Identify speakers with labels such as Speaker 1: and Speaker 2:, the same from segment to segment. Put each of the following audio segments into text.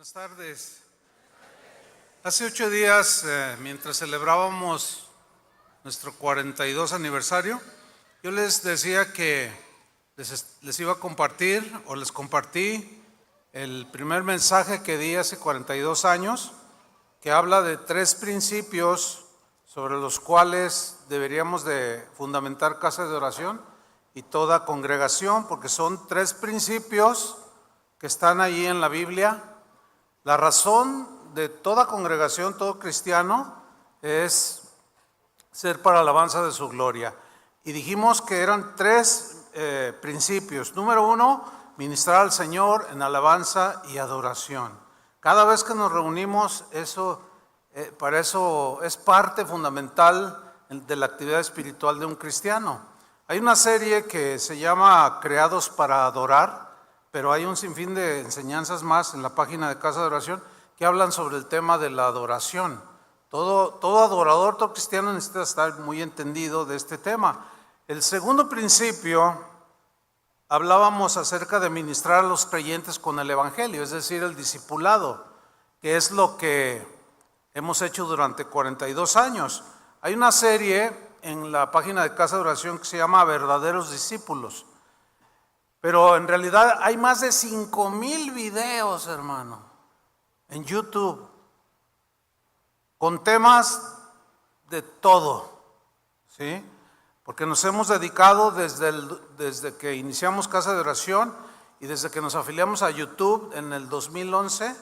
Speaker 1: Buenas tardes. Hace 8 días, mientras celebrábamos nuestro 42 aniversario, yo les decía que les iba a compartir, o les compartí el primer mensaje que di hace 42 años, que habla de 3 principios sobre los cuales deberíamos de fundamentar casa de oración y toda congregación, porque son 3 principios que están allí en la Biblia. La razón de toda congregación, todo cristiano, es ser para alabanza de su gloria. Y dijimos que eran 3 principios. Número 1, ministrar al Señor en alabanza y adoración. Cada vez que nos reunimos, para eso es parte fundamental de la actividad espiritual de un cristiano. Hay una serie que se llama Creados para Adorar, pero hay un sinfín de enseñanzas más en la página de Casa de Oración que hablan sobre el tema de la adoración. Todo adorador, todo cristiano necesita estar muy entendido de este tema. El segundo principio, hablábamos acerca de ministrar a los creyentes con el Evangelio, es decir, el discipulado, que es lo que hemos hecho durante 42 años. Hay una serie en la página de Casa de Oración que se llama Verdaderos Discípulos. Pero en realidad hay más de 5,000 videos, hermano, en YouTube, con temas de todo, ¿sí? Porque nos hemos dedicado desde que iniciamos Casa de Oración y desde que nos afiliamos a YouTube en el 2011,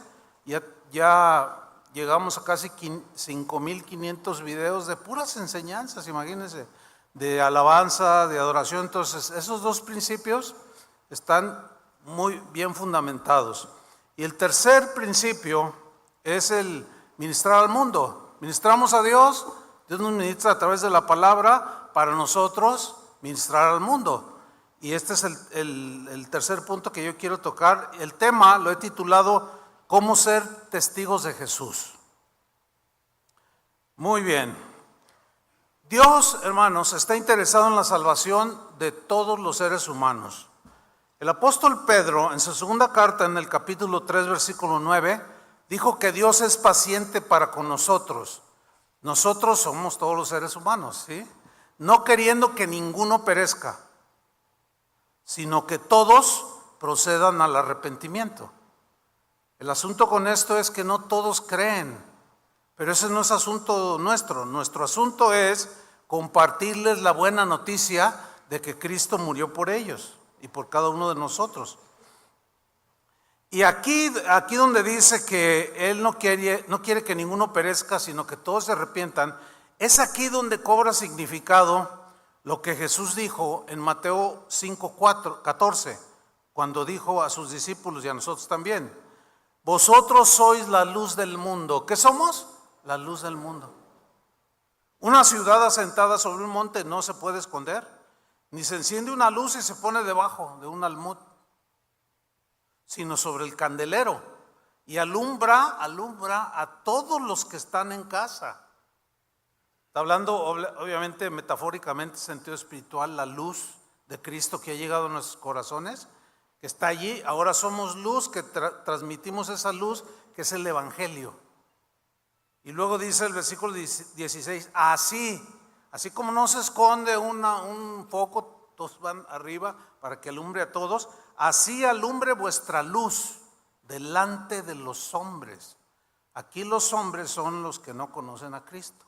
Speaker 1: ya llegamos a casi 5,500 videos de puras enseñanzas, imagínense, de alabanza, de adoración. Entonces, esos 2 principios están muy bien fundamentados. Y el tercer principio es el ministrar al mundo. Ministramos a Dios, Dios nos ministra a través de la palabra para nosotros ministrar al mundo. Y este es el tercer punto que yo quiero tocar. El tema lo he titulado ¿Cómo ser testigos de Jesús? Muy bien. Dios, hermanos, está interesado en la salvación de todos los seres humanos. El apóstol Pedro, en su segunda carta, en el capítulo 3, versículo 9, dijo que Dios es paciente para con nosotros. Nosotros somos todos los seres humanos, ¿sí? No queriendo que ninguno perezca, sino que todos procedan al arrepentimiento. El asunto con esto es que no todos creen, pero ese no es asunto nuestro. Nuestro asunto es compartirles la buena noticia de que Cristo murió por ellos y por cada uno de nosotros. Y aquí donde dice que Él no quiere que ninguno perezca, sino que todos se arrepientan, es aquí donde cobra significado lo que Jesús dijo en Mateo 5:14, cuando dijo a sus discípulos y a nosotros también: vosotros sois la luz del mundo. ¿Qué somos? La luz del mundo. Una ciudad asentada sobre un monte no se puede esconder, ni se enciende una luz y se pone debajo de un almud, sino sobre el candelero, y alumbra a todos los que están en casa. Está hablando obviamente metafóricamente, en sentido espiritual, la luz de Cristo que ha llegado a nuestros corazones, que está allí. Ahora somos luz, que transmitimos esa luz, que es el Evangelio. Y luego dice el versículo 16, así como no se esconde un foco, todos van arriba para que alumbre a todos, así alumbre vuestra luz delante de los hombres. Aquí los hombres son los que no conocen a Cristo,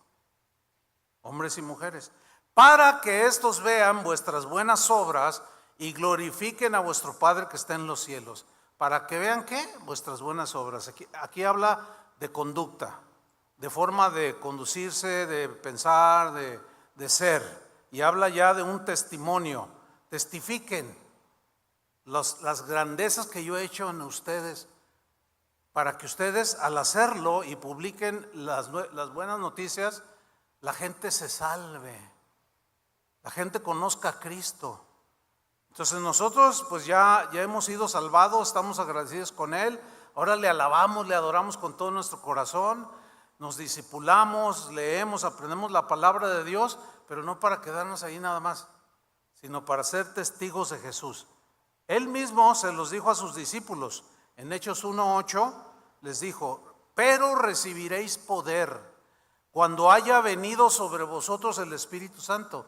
Speaker 1: hombres y mujeres, para que estos vean vuestras buenas obras y glorifiquen a vuestro Padre que está en los cielos. Para que vean ¿qué? Vuestras buenas obras. Aquí habla de conducta, de forma de conducirse, de pensar, de ser, y habla ya de un testimonio. Testifiquen las grandezas que yo he hecho en ustedes, para que ustedes, al hacerlo y publiquen las buenas noticias, la gente se salve, la gente conozca a Cristo. Entonces nosotros pues ya hemos sido salvados, estamos agradecidos con Él. Ahora le alabamos, le adoramos con todo nuestro corazón, nos discipulamos, leemos, aprendemos la palabra de Dios, pero no para quedarnos ahí nada más, sino para ser testigos de Jesús. Él mismo se los dijo a sus discípulos en Hechos 1:8, les dijo: pero recibiréis poder cuando haya venido sobre vosotros el Espíritu Santo.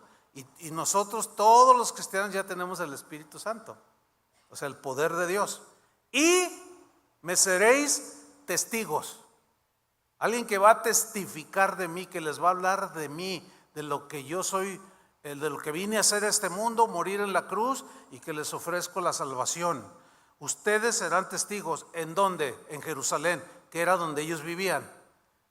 Speaker 1: Y nosotros, todos los cristianos, ya tenemos el Espíritu Santo, o sea, el poder de Dios. Y me seréis testigos. Alguien que va a testificar de mí, que les va a hablar de mí, de lo que yo soy, de lo que vine a hacer a este mundo, morir en la cruz, y que les ofrezco la salvación. Ustedes serán testigos. ¿En dónde? En Jerusalén, que era donde ellos vivían.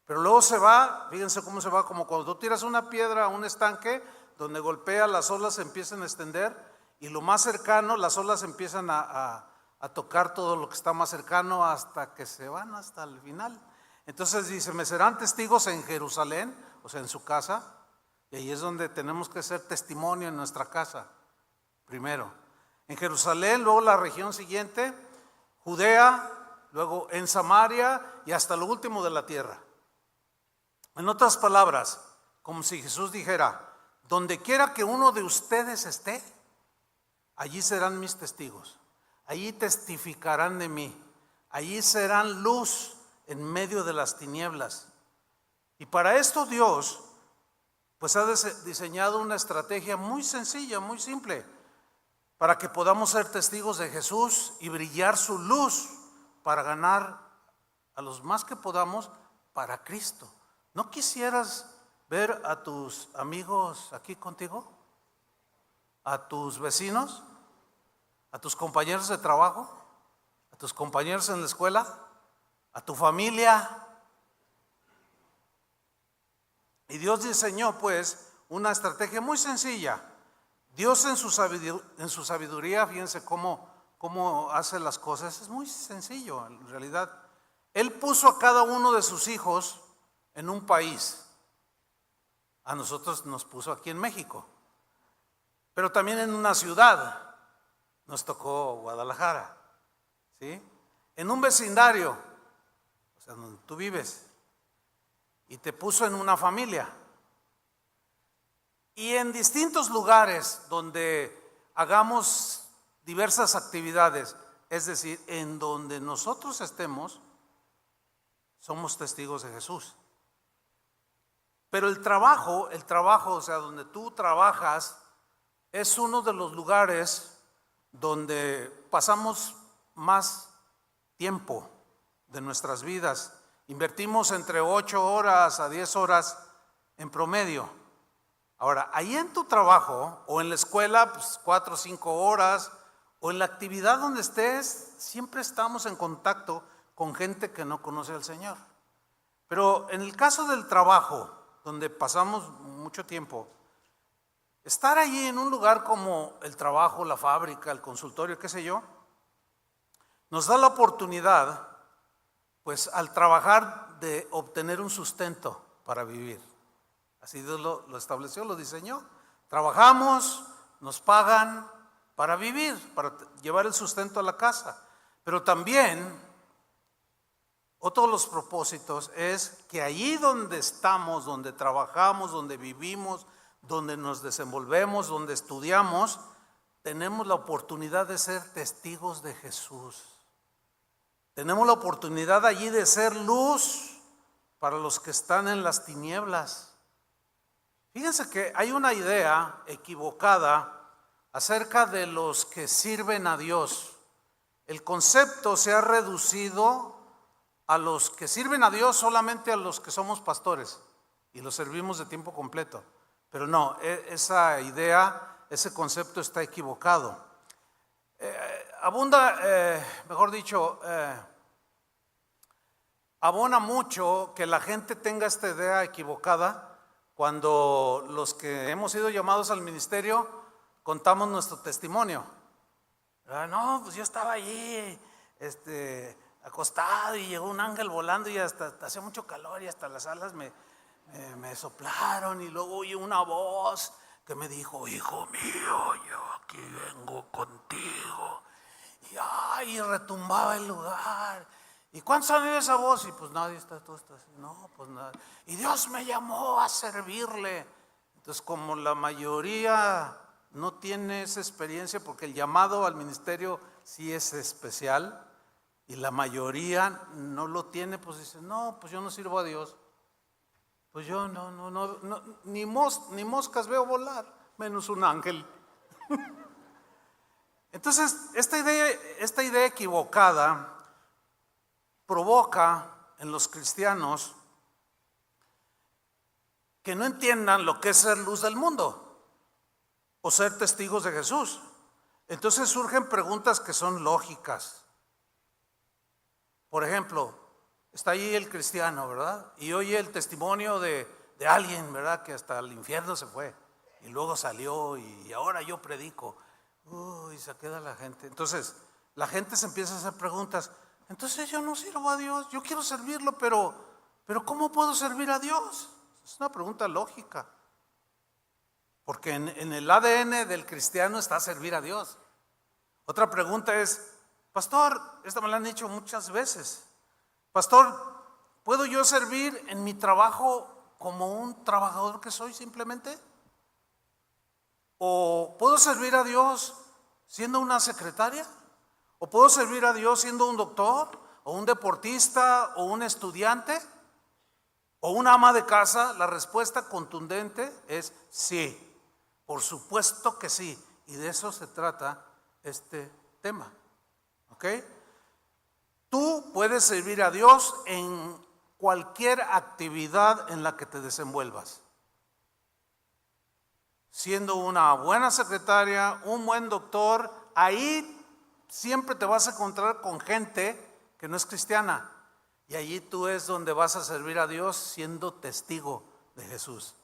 Speaker 1: Pero luego se va, fíjense cómo se va, como cuando tú tiras una piedra a un estanque, donde golpea, las olas se empiezan a extender, y lo más cercano, las olas empiezan a tocar todo lo que está más cercano, hasta que se van hasta el final. Entonces dice: me serán testigos en Jerusalén, o sea, en su casa. Y ahí es donde tenemos que ser testimonio, en nuestra casa, primero. En Jerusalén, luego la región siguiente, Judea, luego en Samaria y hasta lo último de la tierra. En otras palabras, como si Jesús dijera: donde quiera que uno de ustedes esté, allí serán mis testigos. Allí testificarán de mí. Allí serán luz en medio de las tinieblas. Y para esto Dios pues ha diseñado una estrategia muy sencilla, muy simple, para que podamos ser testigos de Jesús y brillar su luz para ganar a los más que podamos para Cristo. ¿No quisieras ver a tus amigos aquí contigo? ¿A tus vecinos? ¿A tus compañeros de trabajo? ¿A tus compañeros en la escuela? ¿A tu familia? Y Dios diseñó pues una estrategia muy sencilla. Dios en su sabiduría, fíjense cómo hace las cosas. Es muy sencillo en realidad. Él puso a cada uno de sus hijos en un país. A nosotros nos puso aquí en México, pero también en una ciudad. Nos tocó Guadalajara, ¿sí? En un vecindario, o sea, donde tú vives, y te puso en una familia. Y en distintos lugares donde hagamos diversas actividades, es decir, en donde nosotros estemos, somos testigos de Jesús. Pero el trabajo, o sea, donde tú trabajas, es uno de los lugares donde pasamos más tiempo de nuestras vidas. Invertimos entre 8 horas a 10 horas en promedio. Ahora, ahí en tu trabajo o en la escuela, pues 4 o 5 horas, o en la actividad donde estés, siempre estamos en contacto con gente que no conoce al Señor. Pero en el caso del trabajo, donde pasamos mucho tiempo, estar allí en un lugar como el trabajo, la fábrica, el consultorio, qué sé yo, nos da la oportunidad, pues al trabajar, de obtener un sustento para vivir. Así Dios lo estableció, lo diseñó. Trabajamos, nos pagan para vivir, para llevar el sustento a la casa. Pero también, otro de los propósitos es que allí donde estamos, donde trabajamos, donde vivimos, donde nos desenvolvemos, donde estudiamos, tenemos la oportunidad de ser testigos de Jesús. Tenemos la oportunidad allí de ser luz para los que están en las tinieblas. Fíjense que hay una idea equivocada acerca de los que sirven a Dios. El concepto se ha reducido a los que sirven a Dios, solamente a los que somos pastores y los servimos de tiempo completo. Pero no, esa idea, ese concepto está equivocado. Abona mucho que la gente tenga esta idea equivocada cuando los que hemos sido llamados al ministerio contamos nuestro testimonio. No, pues yo estaba allí acostado y llegó un ángel volando y hasta hacía mucho calor y hasta las alas me soplaron, y luego oí una voz que me dijo: hijo mío, yo aquí vengo contigo. Y retumbaba el lugar. ¿Y cuántos han oído esa voz? Y pues nadie está, todo está así. No, pues nada. Y Dios me llamó a servirle. Entonces, como la mayoría no tiene esa experiencia, porque el llamado al ministerio sí es especial, y la mayoría no lo tiene, pues dice, no, pues yo no sirvo a Dios. Pues yo no, ni moscas veo volar, menos un ángel. Entonces, esta idea equivocada provoca en los cristianos que no entiendan lo que es ser luz del mundo o ser testigos de Jesús. Entonces surgen preguntas que son lógicas. Por ejemplo, está allí el cristiano, ¿verdad? Y oye el testimonio de alguien, ¿verdad? Que hasta el infierno se fue y luego salió y ahora yo predico. Y se queda la gente. Entonces, la gente se empieza a hacer preguntas. Entonces yo no sirvo a Dios, yo quiero servirlo, pero ¿cómo puedo servir a Dios? Es una pregunta lógica. Porque en el ADN del cristiano está servir a Dios. Otra pregunta es, pastor, esta me la han dicho muchas veces. Pastor, ¿puedo yo servir en mi trabajo como un trabajador que soy simplemente? ¿O puedo servir a Dios siendo una secretaria? ¿O puedo servir a Dios siendo un doctor? ¿O un deportista? ¿O un estudiante? ¿O una ama de casa? La respuesta contundente es sí. Por supuesto que sí. Y de eso se trata este tema. ¿Ok? Tú puedes servir a Dios en cualquier actividad en la que te desenvuelvas. Siendo una buena secretaria, un buen doctor, ahí siempre te vas a encontrar con gente que no es cristiana. Y allí tú es donde vas a servir a Dios siendo testigo de Jesús.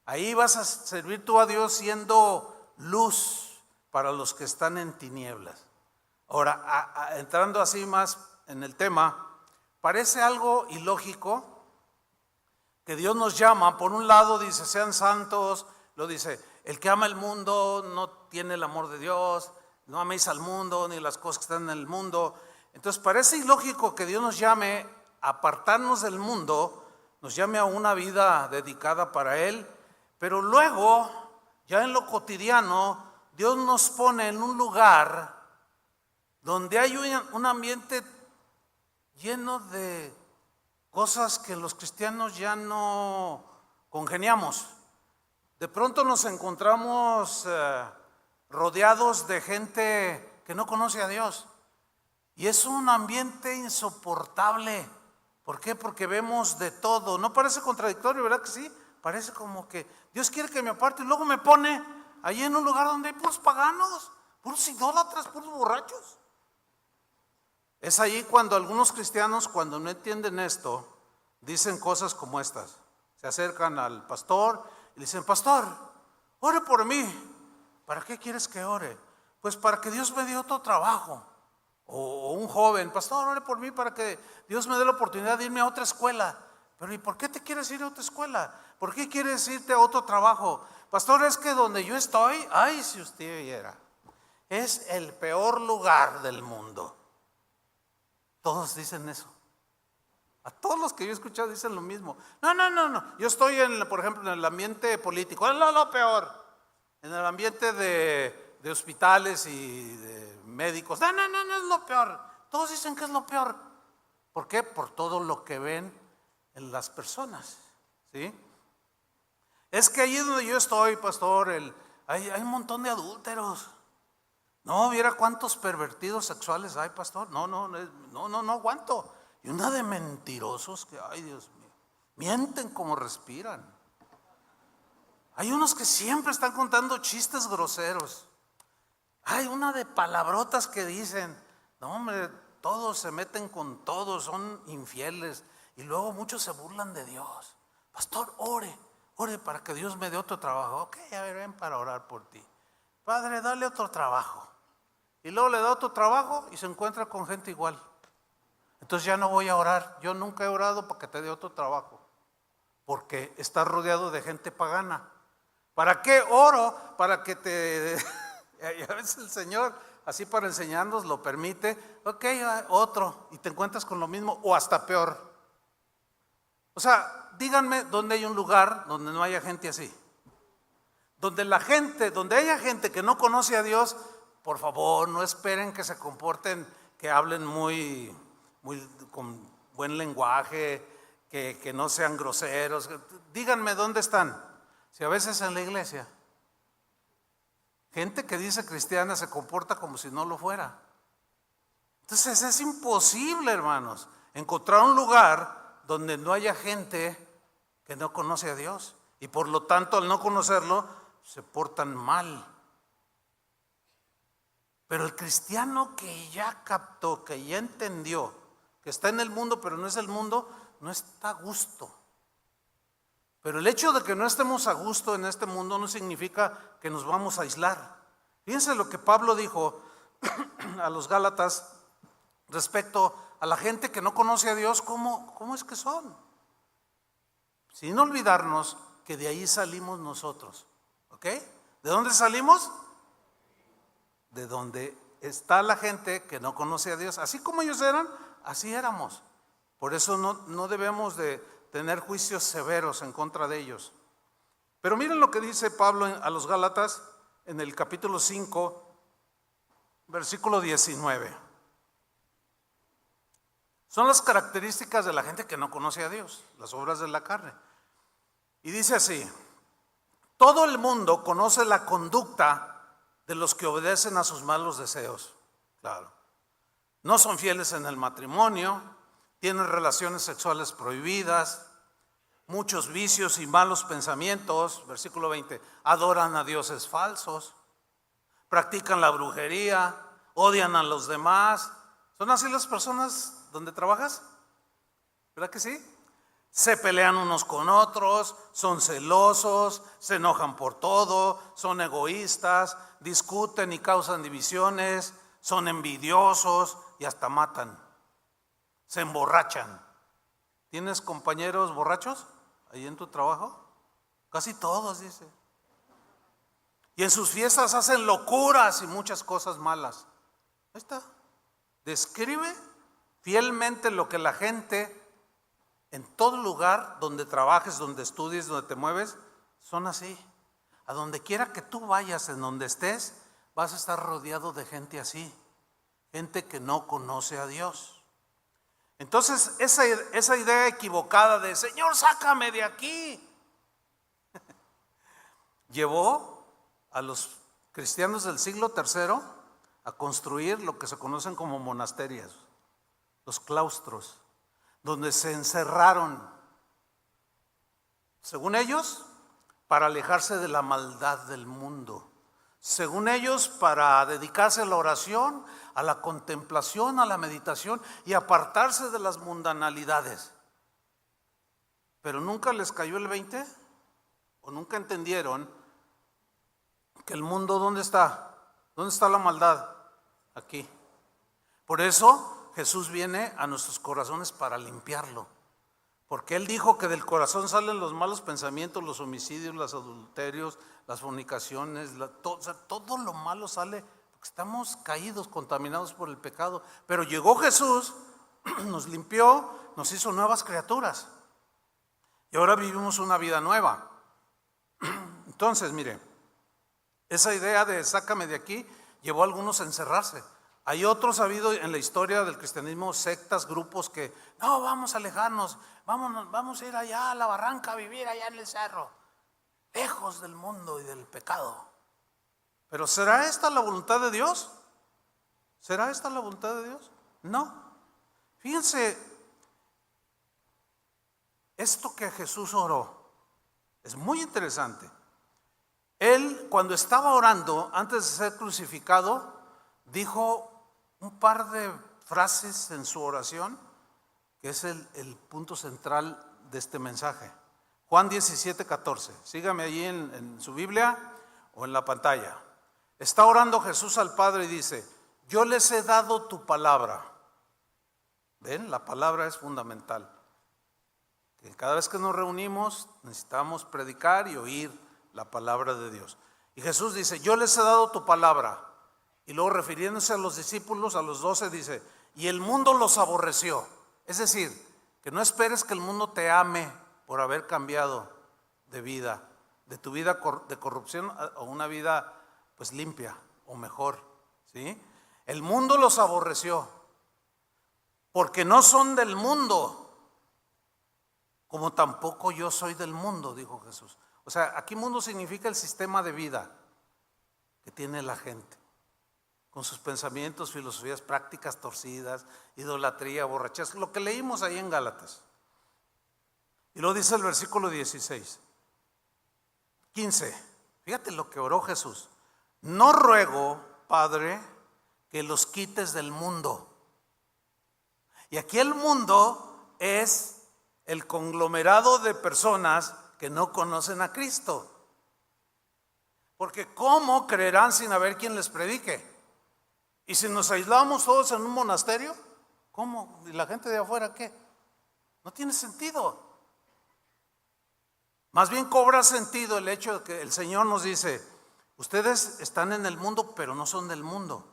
Speaker 1: Ahí vas a servir tú a Dios siendo luz para los que están en tinieblas. Ahora, entrando así más en el tema, parece algo ilógico que Dios nos llama. Por un lado dice, sean santos. Lo dice, el que ama el mundo no tiene el amor de Dios, no améis al mundo ni las cosas que están en el mundo. Entonces parece ilógico que Dios nos llame a apartarnos del mundo, nos llame a una vida dedicada para Él, pero luego, ya en lo cotidiano, Dios nos pone en un lugar donde hay un ambiente lleno de cosas que los cristianos ya no congeniamos. De pronto nos encontramos rodeados de gente que no conoce a Dios. Y es un ambiente insoportable. ¿Por qué? Porque vemos de todo. ¿No parece contradictorio, verdad que sí? Parece como que Dios quiere que me aparte y luego me pone allí en un lugar donde hay puros paganos, puros idólatras, puros borrachos. Es allí cuando algunos cristianos, cuando no entienden esto, dicen cosas como estas. Se acercan al pastor y le dicen, pastor, ore por mí. ¿Para qué quieres que ore? Pues para que Dios me dé otro trabajo. O un joven, pastor, ore por mí para que Dios me dé la oportunidad de irme a otra escuela. Pero ¿y por qué te quieres ir a otra escuela? ¿Por qué quieres irte a otro trabajo? Pastor, es que donde yo estoy, ay, si usted viera, es el peor lugar del mundo. Todos dicen eso. A todos los que yo he escuchado dicen lo mismo. No. Yo estoy, por ejemplo, en el ambiente político. Es lo peor. En el ambiente de hospitales y de médicos. No es lo peor. Todos dicen que es lo peor. ¿Por qué? Por todo lo que ven en las personas. ¿Sí? Es que allí donde yo estoy, pastor, hay un montón de adúlteros. No, viera cuántos pervertidos sexuales hay, pastor. No aguanto. Y una de mentirosos que, ay Dios mío, mienten como respiran. Hay unos que siempre están contando chistes groseros. Hay una de palabrotas que dicen, no hombre, todos se meten con todos, son infieles. Y luego muchos se burlan de Dios. Pastor, ore para que Dios me dé otro trabajo. Ok, a ver, ven para orar por ti. Padre, dale otro trabajo. Y luego le da otro trabajo y se encuentra con gente igual. Entonces ya no voy a orar. Yo nunca he orado para que te dé otro trabajo, porque estás rodeado de gente pagana. ¿Para qué oro? Para que te... Y a veces el Señor, así para enseñarnos, lo permite. Ok, otro. Y te encuentras con lo mismo o hasta peor. O sea, díganme dónde hay un lugar donde no haya gente así. Donde haya gente que no conoce a Dios, por favor, no esperen que se comporten, que hablen muy con buen lenguaje, que no sean groseros. Díganme dónde están. Si a veces en la iglesia, gente que dice cristiana se comporta como si no lo fuera. Entonces es imposible, hermanos, encontrar un lugar donde no haya gente que no conoce a Dios. Y por lo tanto, al no conocerlo, se portan mal. Pero el cristiano que ya captó, que ya entendió, que está en el mundo pero no es el mundo, no está a gusto. Pero el hecho de que no estemos a gusto en este mundo no significa que nos vamos a aislar. Fíjense lo que Pablo dijo a los Gálatas respecto a la gente que no conoce a Dios, ¿cómo es que son? Sin olvidarnos que de ahí salimos nosotros, ¿ok? ¿De dónde salimos? De donde está la gente que no conoce a Dios. Así como ellos eran, así éramos. Por eso no debemos de tener juicios severos en contra de ellos. Pero miren lo que dice Pablo a los Gálatas en el capítulo 5, versículo 19. Son las características de la gente que no conoce a Dios, las obras de la carne. Y dice así: todo el mundo conoce la conducta de los que obedecen a sus malos deseos. Claro. No son fieles en el matrimonio, tienen relaciones sexuales prohibidas, muchos vicios y malos pensamientos. Versículo 20, adoran a dioses falsos, practican la brujería, odian a los demás. ¿Son así las personas donde trabajas? ¿Verdad que sí? Se pelean unos con otros, son celosos, se enojan por todo, son egoístas, discuten y causan divisiones, son envidiosos y hasta matan. Se emborrachan. ¿Tienes compañeros borrachos ahí en tu trabajo? Casi todos, dice. Y en sus fiestas hacen locuras y muchas cosas malas. Ahí está. Describe fielmente lo que la gente en todo lugar donde trabajes, donde estudies, donde te mueves, son así. A donde quiera que tú vayas, en donde estés, vas a estar rodeado de gente así. Gente que no conoce a Dios. Entonces, esa idea equivocada de Señor, sácame de aquí, llevó a los cristianos del siglo III a construir lo que se conocen como monasterios, los claustros, donde se encerraron, según ellos, para alejarse de la maldad del mundo, según ellos, para dedicarse a la oración, a la contemplación, a la meditación y apartarse de las mundanalidades. Pero nunca les cayó el 20, o nunca entendieron que el mundo, ¿dónde está? ¿Dónde está la maldad? Aquí. Por eso Jesús viene a nuestros corazones para limpiarlo, porque Él dijo que del corazón salen los malos pensamientos, los homicidios, los adulterios, las fornicaciones, todo lo malo sale porque estamos caídos, contaminados por el pecado. Pero llegó Jesús, nos limpió, nos hizo nuevas criaturas y ahora vivimos una vida nueva. Entonces, mire, esa idea de sácame de aquí llevó a algunos a encerrarse. Hay otros, ha habido en la historia del cristianismo sectas, grupos que no, vamos a alejarnos, vamos a ir allá a la barranca, a vivir allá en el cerro, lejos del mundo y del pecado. Pero ¿será esta la voluntad de Dios? ¿Será esta la voluntad de Dios? No. Fíjense, esto que Jesús oró es muy interesante. Él, cuando estaba orando antes de ser crucificado, dijo un par de frases en su oración que es el punto central de este mensaje. Juan 17:14. Sígame allí en su Biblia o en la pantalla. Está orando Jesús al Padre y dice: yo les he dado tu palabra. ¿Ven? La palabra es fundamental. Que cada vez que nos reunimos necesitamos predicar y oír la palabra de Dios. Y Jesús dice: yo les he dado tu palabra. Y luego, refiriéndose a los discípulos, a los 12, dice: y el mundo los aborreció. Es decir, que no esperes que el mundo te ame por haber cambiado de vida, de tu vida de corrupción a una vida pues limpia o mejor, ¿sí? El mundo los aborreció. porque no son del mundo, como tampoco yo soy del mundo, dijo Jesús. O sea, aquí mundo significa el sistema de vida que tiene la gente, con sus pensamientos, filosofías, prácticas torcidas, idolatría, borrachera, lo que leímos ahí en Gálatas. Y lo dice el versículo 15. Fíjate lo que oró Jesús. No ruego, Padre, que los quites del mundo. Y aquí el mundo es el conglomerado de personas que no conocen a Cristo. Porque ¿cómo creerán sin haber quien les predique? Y si nos aislamos todos en un monasterio, ¿cómo? ¿Y la gente de afuera qué? No tiene sentido. Más bien cobra sentido el hecho de que el Señor nos dice: ustedes están en el mundo, pero no son del mundo.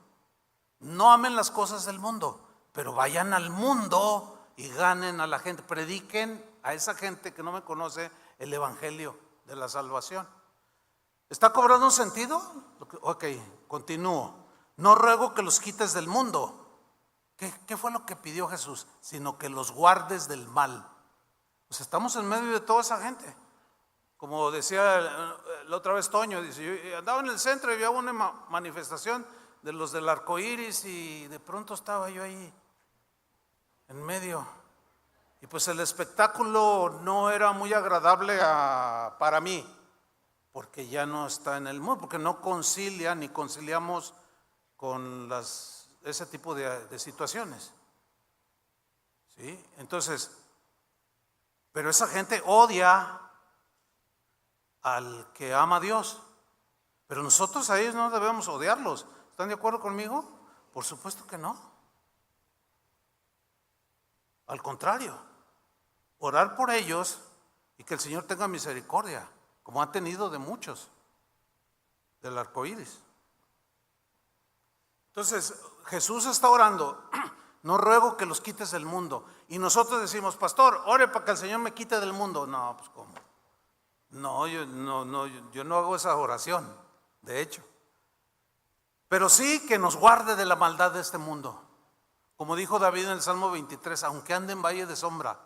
Speaker 1: No amen las cosas del mundo, pero vayan al mundo y ganen a la gente. Prediquen a esa gente que no me conoce el evangelio de la salvación. ¿Está cobrando sentido? Ok, continúo. No ruego que los quites del mundo. ¿Qué fue lo que pidió Jesús? Sino que los guardes del mal. Pues estamos en medio de toda esa gente. Como decía la otra vez Toño, dice, yo andaba en el centro y había una manifestación de los del arco iris y de pronto estaba yo ahí en medio. Y pues el espectáculo no era muy agradable para mí, porque ya no está en el mundo, porque no concilia ni conciliamos con ese tipo de situaciones. ¿Sí? Entonces, pero esa gente odia al que ama a Dios, pero nosotros a ellos no debemos odiarlos. ¿Están de acuerdo conmigo? Por supuesto que no. Al contrario, orar por ellos y que el Señor tenga misericordia, como ha tenido de muchos del arco iris. Entonces Jesús está orando: no ruego que los quites del mundo. Y nosotros decimos: pastor, ore para que el Señor me quite del mundo. No, pues ¿cómo? No, yo no hago esa oración, de hecho. Pero sí que nos guarde de la maldad de este mundo. Como dijo David en el Salmo 23, aunque ande en valle de sombra,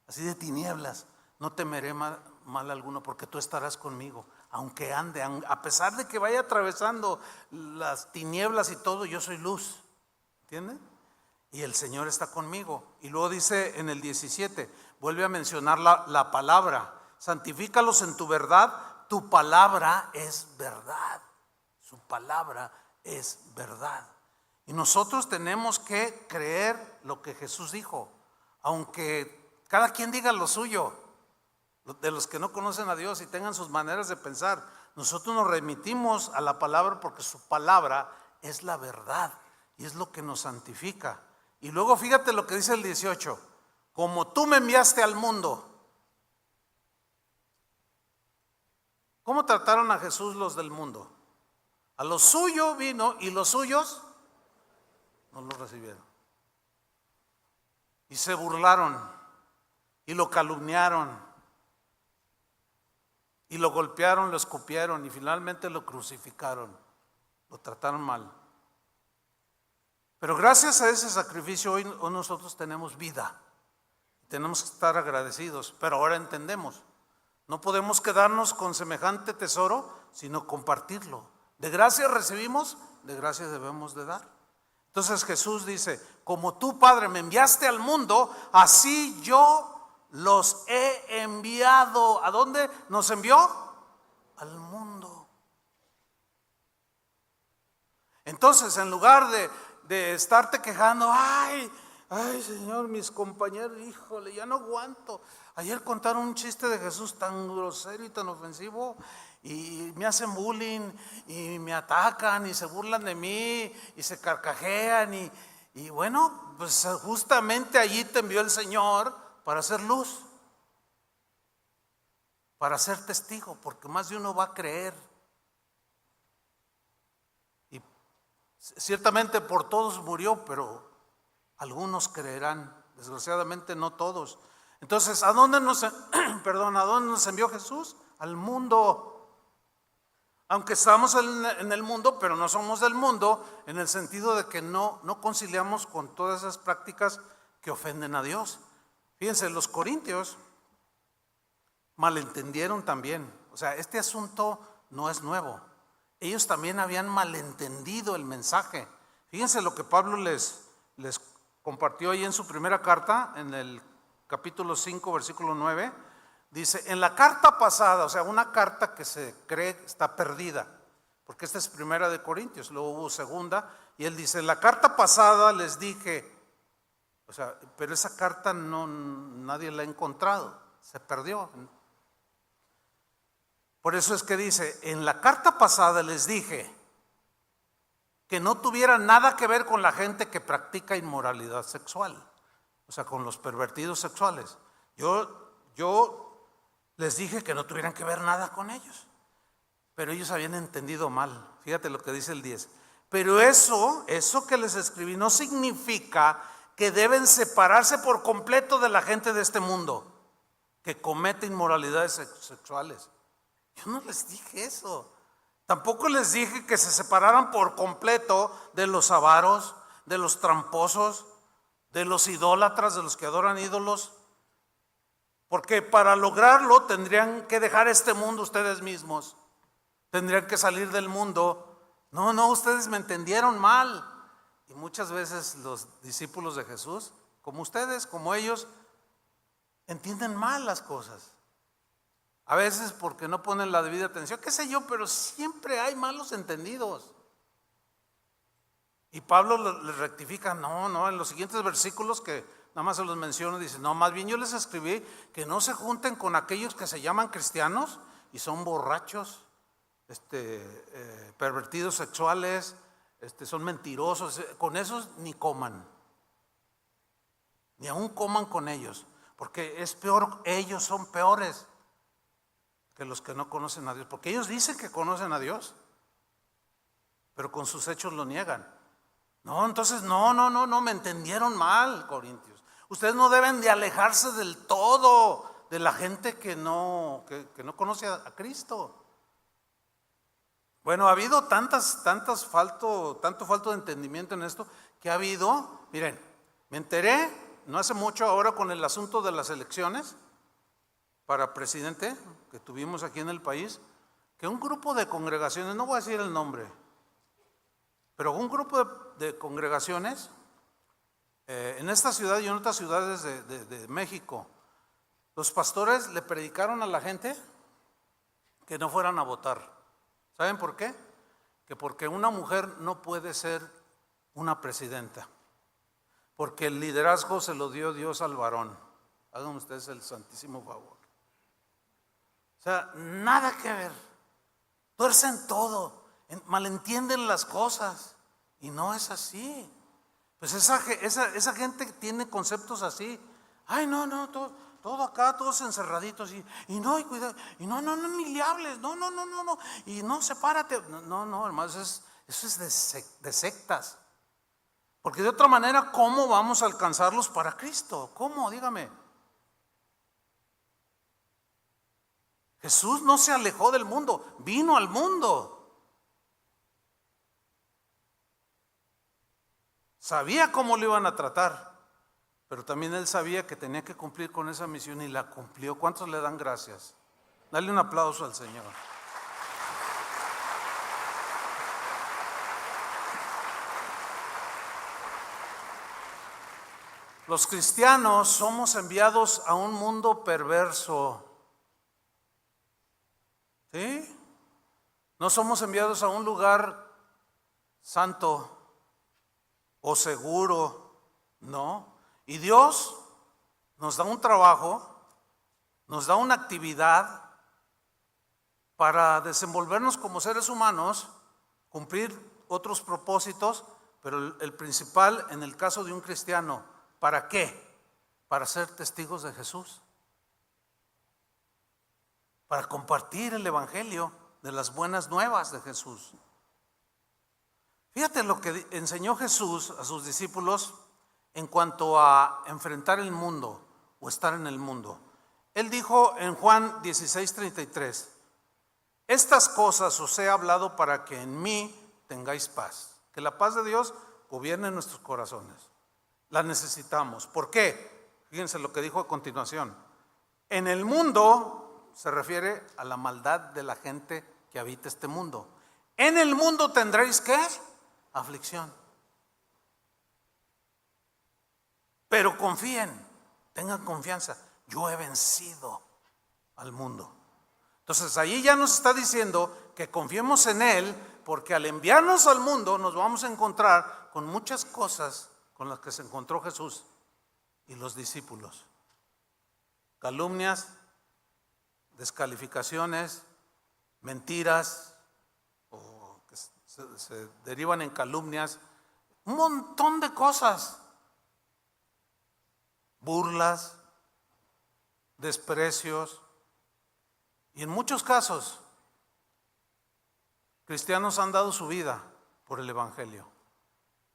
Speaker 1: así de tinieblas, no temeré mal alguno, porque tú estarás conmigo. Aunque ande, a pesar de que vaya atravesando las tinieblas y todo, yo soy luz. ¿Entienden? Y el Señor está conmigo. Y luego dice en el 17, vuelve a mencionar la palabra: santifícalos en tu verdad, tu palabra es verdad. Su palabra es verdad. Y nosotros tenemos que creer lo que Jesús dijo, aunque cada quien diga lo suyo. De los que no conocen a Dios y tengan sus maneras de pensar, nosotros nos remitimos a la palabra, porque su palabra es la verdad y es lo que nos santifica. Y luego fíjate lo que dice el 18: como tú me enviaste al mundo. ¿Cómo trataron a Jesús los del mundo? A lo suyo vino y los suyos no lo recibieron. Y se burlaron y lo calumniaron y lo golpearon, lo escupieron y finalmente lo crucificaron. Lo trataron mal. Pero gracias a ese sacrificio hoy nosotros tenemos vida. Tenemos que estar agradecidos, pero ahora entendemos. No podemos quedarnos con semejante tesoro, sino compartirlo. De gracia recibimos, de gracia debemos de dar. Entonces Jesús dice: como tú, Padre, me enviaste al mundo, así yo los he enviado. ¿A dónde nos envió? Al mundo. Entonces, en lugar de estarte quejando: ay Señor, mis compañeros, híjole, ya no aguanto. Ayer contaron un chiste de Jesús tan grosero y tan ofensivo, y me hacen bullying y me atacan y se burlan de mí y se carcajean y bueno, pues justamente allí te envió el Señor para hacer luz, para ser testigo, porque más de uno va a creer. Y ciertamente por todos murió, pero algunos creerán, desgraciadamente no todos. Entonces, ¿a dónde nos envió Jesús? Al mundo. Aunque estamos en el mundo, pero no somos del mundo, en el sentido de que no conciliamos con todas esas prácticas que ofenden a Dios. Fíjense, los corintios malentendieron también. O sea, este asunto no es nuevo. Ellos también habían malentendido el mensaje. Fíjense lo que Pablo les compartió ahí en su primera carta, en el capítulo 5, versículo 9. Dice, en la carta pasada, o sea, una carta que se cree está perdida, porque esta es primera de Corintios, luego hubo segunda, y él dice, en la carta pasada les dije, o sea, pero esa carta nadie la ha encontrado, se perdió. Por eso es que dice, en la carta pasada les dije que no tuviera nada que ver con la gente que practica inmoralidad sexual, o sea, con los pervertidos sexuales. Yo les dije que no tuvieran que ver nada con ellos, pero ellos habían entendido mal. Fíjate lo que dice el 10. Pero eso que les escribí no significa que deben separarse por completo de la gente de este mundo que comete inmoralidades sexuales. Yo no les dije eso. Tampoco les dije que se separaran por completo de los avaros, de los tramposos, de los idólatras, de los que adoran ídolos. Porque para lograrlo tendrían que dejar este mundo ustedes mismos. Tendrían que salir del mundo. No, ustedes me entendieron mal. Y muchas veces los discípulos de Jesús, como ustedes, como ellos, entienden mal las cosas. A veces porque no ponen la debida atención, qué sé yo, pero siempre hay malos entendidos. Y Pablo les rectifica, no, en los siguientes versículos que nada más se los menciono, dice, no, más bien yo les escribí que no se junten con aquellos que se llaman cristianos y son borrachos, pervertidos sexuales, son mentirosos, con esos ni coman, ni aún coman con ellos, porque es peor, ellos son peores que los que no conocen a Dios, porque ellos dicen que conocen a Dios, pero con sus hechos lo niegan. No, entonces no, me entendieron mal, Corintios. Ustedes no deben de alejarse del todo de la gente que no conoce a Cristo. Bueno, ha habido tanto falto de entendimiento en esto que ha habido, miren, me enteré no hace mucho ahora con el asunto de las elecciones para presidente que tuvimos aquí en el país, que un grupo de congregaciones, no voy a decir el nombre, pero un grupo de congregaciones en esta ciudad y en otras ciudades de México, los pastores le predicaron a la gente que no fueran a votar. ¿Saben por qué? Que porque una mujer no puede ser una presidenta, porque el liderazgo se lo dio Dios al varón. Hagan ustedes el santísimo favor. O sea, nada que ver. Tuercen todo, malentienden las cosas y no es así. Pues esa gente tiene conceptos así. Ay, no, todo acá, todos encerraditos y cuidado, y no, ni le hables, no, y no, sepárate. No, hermano, eso es de sectas. Porque de otra manera, ¿cómo vamos a alcanzarlos para Cristo? ¿Cómo? Dígame. Jesús no se alejó del mundo, vino al mundo. Sabía cómo lo iban a tratar, pero también él sabía que tenía que cumplir con esa misión y la cumplió. ¿Cuántos le dan gracias? Dale un aplauso al Señor. Los cristianos somos enviados a un mundo perverso. ¿Sí? No somos enviados a un lugar santo o seguro, no. Y Dios nos da un trabajo, nos da una actividad para desenvolvernos como seres humanos, cumplir otros propósitos, pero el principal en el caso de un cristiano, ¿para qué? Para ser testigos de Jesús, para compartir el evangelio de las buenas nuevas de Jesús. Fíjate lo que enseñó Jesús a sus discípulos en cuanto a enfrentar el mundo o estar en el mundo. Él dijo en Juan 16:33, estas cosas os he hablado para que en mí tengáis paz, que la paz de Dios gobierne en nuestros corazones. la necesitamos. ¿Por qué? Fíjense lo que dijo a continuación. En el mundo se refiere a la maldad de la gente que habita este mundo. En el mundo tendréis ¿qué? Aflicción. Pero confíen, tengan confianza. Yo he vencido al mundo. Entonces ahí ya nos está diciendo que confiemos en Él, porque al enviarnos al mundo nos vamos a encontrar con muchas cosas con las que se encontró Jesús y los discípulos. Calumnias, descalificaciones, mentiras, o que se derivan en calumnias, un montón de cosas. Burlas, desprecios, y en muchos casos cristianos han dado su vida por el Evangelio.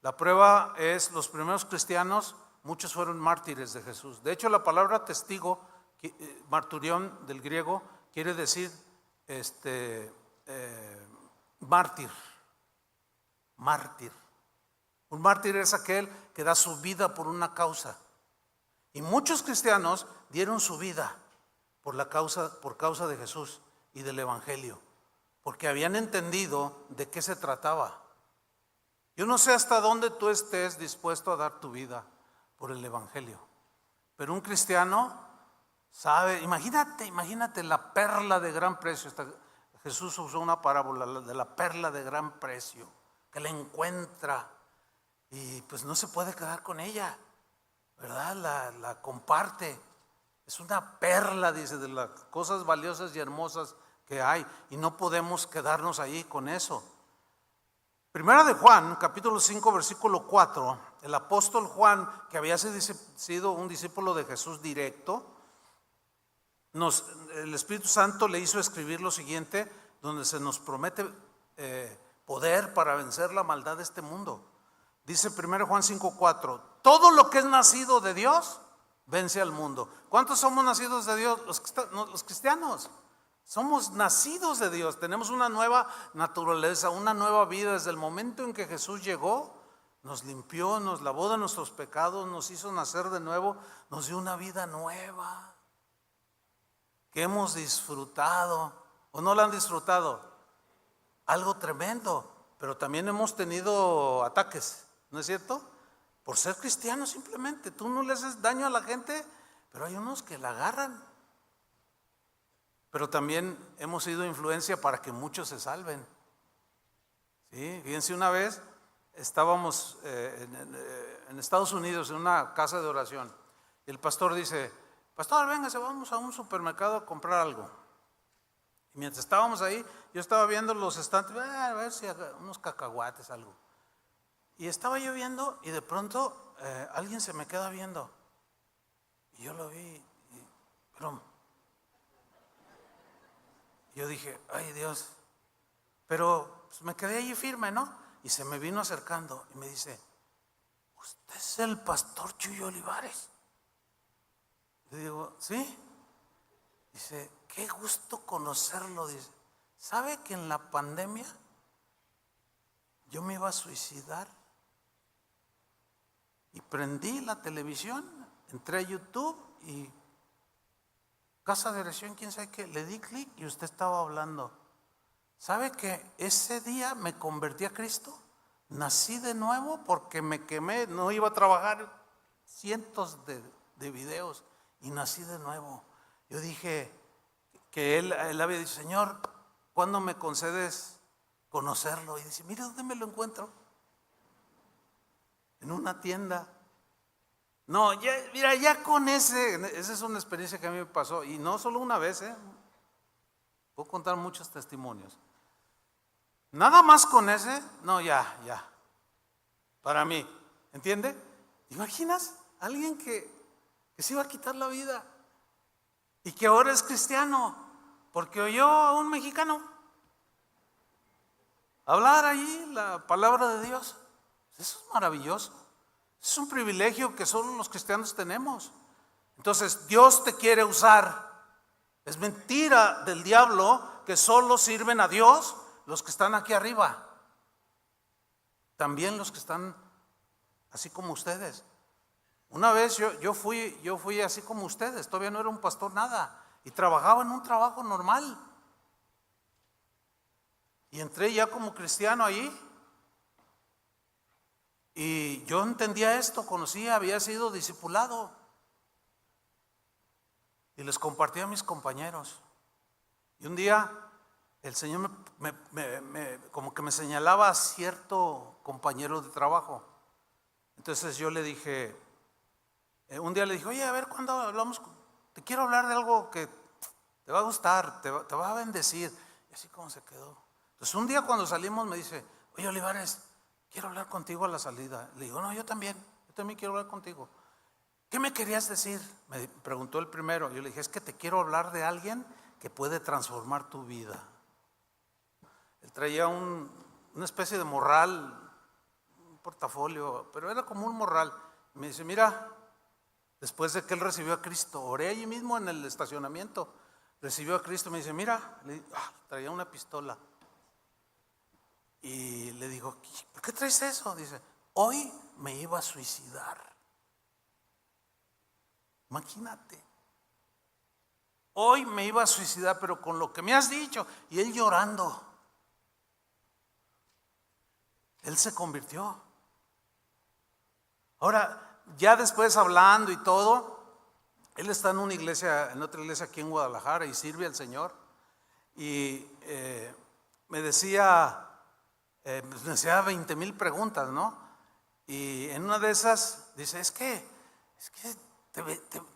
Speaker 1: La prueba es, los primeros cristianos, muchos fueron mártires de Jesús. De hecho, la palabra testigo, marturión del griego, quiere decir mártir. Mártir. Un mártir es aquel que da su vida por una causa. Y muchos cristianos dieron su vida por causa de Jesús y del Evangelio, porque habían entendido de qué se trataba. Yo no sé hasta dónde tú estés dispuesto a dar tu vida por el Evangelio, pero un cristiano sabe, imagínate la perla de gran precio. Jesús usó una parábola de la perla de gran precio, que la encuentra y pues no se puede quedar con ella, ¿verdad? La comparte. Es una perla, dice, de las cosas valiosas y hermosas que hay, y no podemos quedarnos ahí con eso. Primera de Juan, capítulo 5, versículo 4, el apóstol Juan, que había sido un discípulo de Jesús directo, el Espíritu Santo le hizo escribir lo siguiente, donde se nos promete poder para vencer la maldad de este mundo. Dice 1 Juan 5, 4, todo lo que es nacido de Dios vence al mundo. ¿Cuántos somos nacidos de Dios? Los cristianos. Somos nacidos de Dios, tenemos una nueva naturaleza, una nueva vida. Desde el momento en que Jesús llegó, nos limpió, nos lavó de nuestros pecados, nos hizo nacer de nuevo, nos dio una vida nueva que hemos disfrutado. ¿O no la han disfrutado? Algo tremendo. Pero también hemos tenido ataques, ¿no es cierto? Por ser cristianos simplemente. Tú no le haces daño a la gente, pero hay unos que la agarran. Pero también hemos sido influencia para que muchos se salven. ¿Sí? Fíjense, una vez estábamos en Estados Unidos en una casa de oración. Y el pastor dice: pastor, véngase, vamos a un supermercado a comprar algo. Y mientras estábamos ahí, yo estaba viendo los estantes, a ver si unos cacahuates, algo. Y estaba yo viendo, y de pronto alguien se me queda viendo. Y yo lo vi, pero yo dije: ay Dios. Pero pues, me quedé allí firme, ¿no? Y se me vino acercando y me dice: ¿usted es el pastor Chuy Olivares? Le digo: ¿sí? Dice: qué gusto conocerlo. Dice: ¿sabe que en la pandemia yo me iba a suicidar? Y prendí la televisión, entré a YouTube y Casa de Oración, quién sabe qué, le di clic y usted estaba hablando. ¿Sabe que ese día me convertí a Cristo? Nací de nuevo porque me quemé, no iba a trabajar cientos de videos y nací de nuevo. Yo dije que él había dicho: Señor, ¿cuándo me concedes conocerlo? Y dice: mire, ¿dónde me lo encuentro? En una tienda. No, ya, mira, ya con esa es una experiencia que a mí me pasó, y no solo una vez, puedo contar muchos testimonios. Nada más con ese, no, ya, para mí, ¿entiende? ¿Te imaginas? Alguien que se iba a quitar la vida y que ahora es cristiano porque oyó a un mexicano hablar allí la palabra de Dios. Eso es maravilloso. Es un privilegio que solo los cristianos tenemos. Entonces Dios te quiere usar. Es mentira del diablo que solo sirven a Dios los que están aquí arriba. También los que están así como ustedes. Una vez yo fui así como ustedes, todavía no era un pastor nada, y trabajaba en un trabajo normal. Y entré ya como cristiano ahí, y yo entendía esto, conocía, había sido discipulado, y les compartía a mis compañeros. Y un día el Señor como que me señalaba a cierto compañero de trabajo. Entonces yo le dije, un día le dije, oye, a ver, ¿cuándo hablamos? Te quiero hablar de algo que te va a gustar, te va a bendecir. Y así como se quedó. Entonces un día cuando salimos me dice, oye, Olivares, quiero hablar contigo a la salida. Le digo, no, yo también quiero hablar contigo. ¿Qué me querías decir? Me preguntó el primero. Yo le dije, es que te quiero hablar de alguien que puede transformar tu vida. Él traía una especie de morral, un portafolio, pero era como un morral. Me dice, mira, después de que él recibió a Cristo, oré allí mismo en el estacionamiento, recibió a Cristo, me dice, mira, traía una pistola. Y le digo, ¿por qué traes eso? Dice, hoy me iba a suicidar. Imagínate. Hoy me iba a suicidar, pero con lo que me has dicho. Y él llorando. Él se convirtió. Ahora, ya después hablando y todo, él está en una iglesia, en otra iglesia aquí en Guadalajara y sirve al Señor. Y me decía 20,000 preguntas, ¿no? Y en una de esas dice, es que te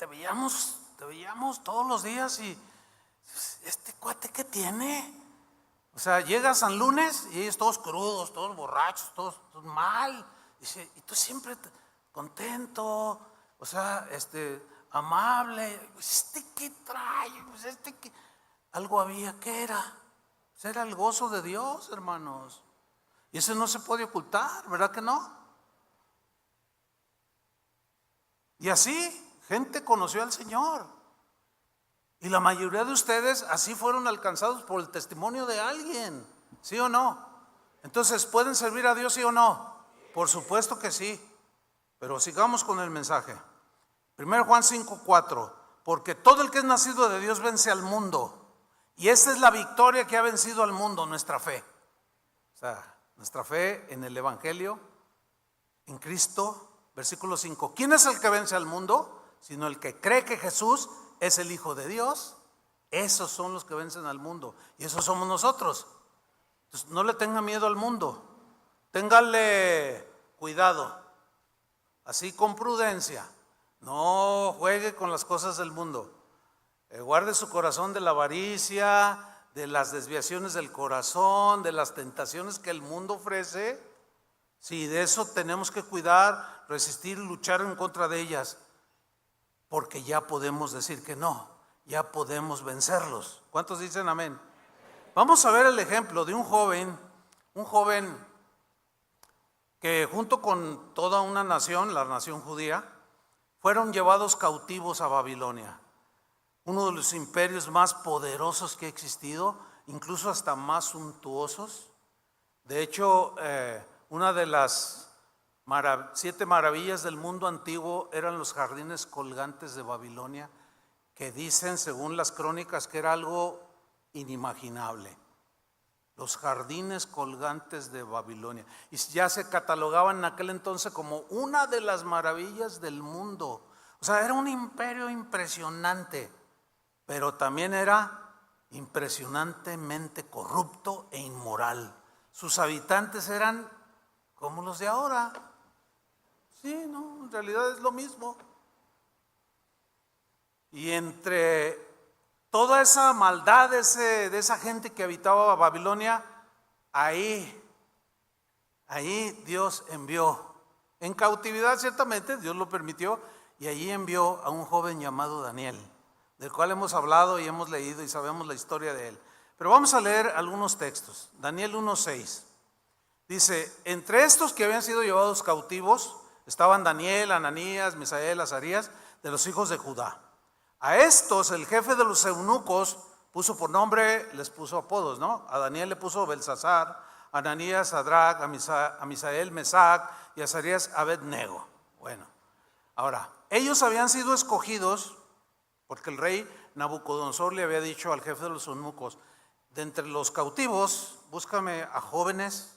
Speaker 1: veíamos todos los días y este cuate, ¿qué tiene? O sea, llega San Lunes y ellos todos crudos, todos borrachos, todos mal. Dice, y tú siempre contento, o sea, amable. ¿Qué trae? Algo había, ¿qué era? Pues era el gozo de Dios, hermanos. Y ese no se puede ocultar, ¿verdad que no? Y así, gente conoció al Señor. Y la mayoría de ustedes así fueron alcanzados por el testimonio de alguien, ¿sí o no? Entonces, ¿pueden servir a Dios, sí o no? Por supuesto que sí. Pero sigamos con el mensaje. 1 Juan 5:4. Porque todo el que es nacido de Dios vence al mundo. Y esa es la victoria que ha vencido al mundo, nuestra fe. O sea, nuestra fe en el Evangelio, en Cristo. Versículo 5. ¿Quién es el que vence al mundo? Sino el que cree que Jesús es el Hijo de Dios. Esos son los que vencen al mundo. Y esos somos nosotros. Entonces, no le tenga miedo al mundo. Téngale cuidado. Así con prudencia. No juegue con las cosas del mundo. Guarde su corazón de la avaricia, de las desviaciones del corazón, de las tentaciones que el mundo ofrece. Sí, de eso tenemos que cuidar, resistir, luchar en contra de ellas. Porque ya podemos decir que no, ya podemos vencerlos. ¿Cuántos dicen amén? Vamos a ver el ejemplo de un joven que junto con toda una nación, la nación judía, fueron llevados cautivos a Babilonia, uno de los imperios más poderosos que ha existido, incluso hasta más suntuosos. De hecho, una de las 7 maravillas del mundo antiguo eran los jardines colgantes de Babilonia, que dicen, según las crónicas, que era algo inimaginable. Los jardines colgantes de Babilonia. Y ya se catalogaban en aquel entonces como una de las maravillas del mundo. O sea, era un imperio impresionante, pero también era impresionantemente corrupto e inmoral. Sus habitantes eran como los de ahora. Sí, no, en realidad es lo mismo. Y entre toda esa maldad de esa gente que habitaba Babilonia, ahí Dios envió, en cautividad ciertamente, Dios lo permitió, y allí envió a un joven llamado Daniel, del cual hemos hablado y hemos leído y sabemos la historia de él. Pero vamos a leer algunos textos. Daniel 1:6. Dice, entre estos que habían sido llevados cautivos estaban Daniel, Ananías, Misael, Azarías, de los hijos de Judá. A estos el jefe de los eunucos puso por nombre, les puso apodos, ¿no? A Daniel le puso Belsasar, a Ananías, Sadrac, a Misael, Mesac y a Azarías, Abednego. Bueno, Ahora, ellos habían sido escogidos porque el rey Nabucodonosor le había dicho al jefe de los eunucos: de entre los cautivos, búscame a jóvenes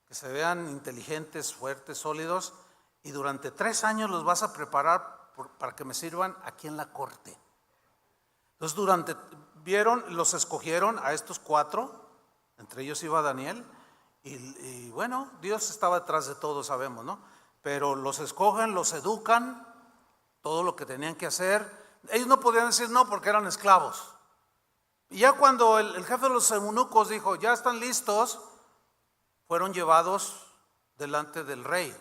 Speaker 1: que se vean inteligentes, fuertes, sólidos, y durante 3 años los vas a preparar para que me sirvan aquí en la corte. Entonces los escogieron a estos 4, entre ellos iba Daniel, y bueno, Dios estaba detrás de todo, sabemos, ¿no? Pero los escogen, los educan, todo lo que tenían que hacer. Ellos no podían decir no porque eran esclavos. Y ya cuando el jefe de los eunucos dijo: ya están listos, fueron llevados delante del rey.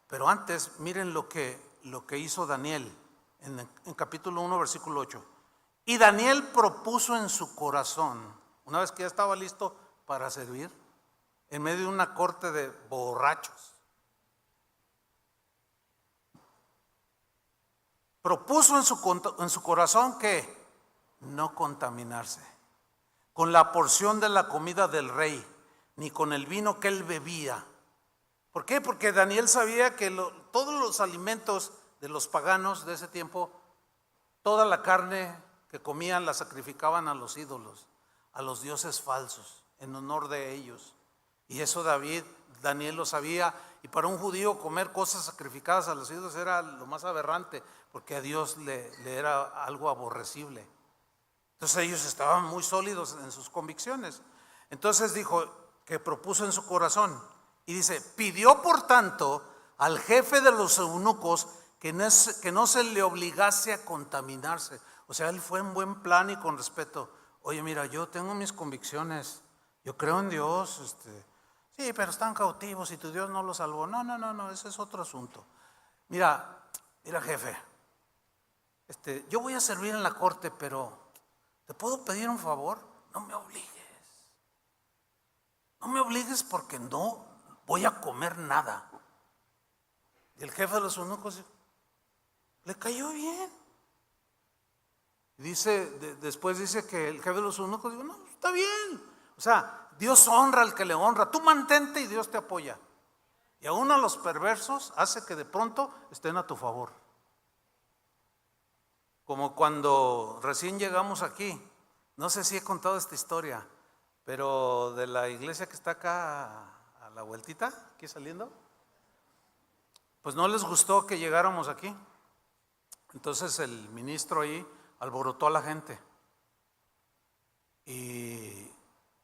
Speaker 1: Pero antes, miren lo que hizo Daniel en capítulo 1, versículo 8. Y Daniel propuso en su corazón, una vez que ya estaba listo para servir, en medio de una corte de borrachos, propuso en su corazón que no contaminarse con la porción de la comida del rey, ni con el vino que él bebía. ¿Por qué? Porque Daniel sabía que todos los alimentos de los paganos de ese tiempo, toda la carne que comían la sacrificaban a los ídolos, a los dioses falsos, en honor de ellos. Y eso Daniel lo sabía, y para un judío comer cosas sacrificadas a los ídolos era lo más aberrante, porque a Dios le era algo aborrecible. Entonces ellos estaban muy sólidos en sus convicciones. Entonces dijo que propuso en su corazón, y dice: pidió por tanto al jefe de los eunucos que no se le obligase a contaminarse. O sea, él fue en buen plan y con respeto. Oye, mira, yo tengo mis convicciones, yo creo en Dios, sí, pero están cautivos y tu Dios no los salvó. No, ese es otro asunto. Mira jefe, yo voy a servir en la corte, pero ¿te puedo pedir un favor? No me obligues porque no voy a comer nada. Y el jefe de los eunucos le cayó bien. Después dice que el jefe de los eunucos dijo: no, está bien. O sea, Dios honra al que le honra. Tú mantente y Dios te apoya. Y aún a los perversos hace que de pronto estén a tu favor. Como cuando recién llegamos aquí, no sé si he contado esta historia, pero de la iglesia que está acá a la vueltita, aquí saliendo, pues no les gustó que llegáramos aquí. Entonces el ministro ahí alborotó a la gente. Y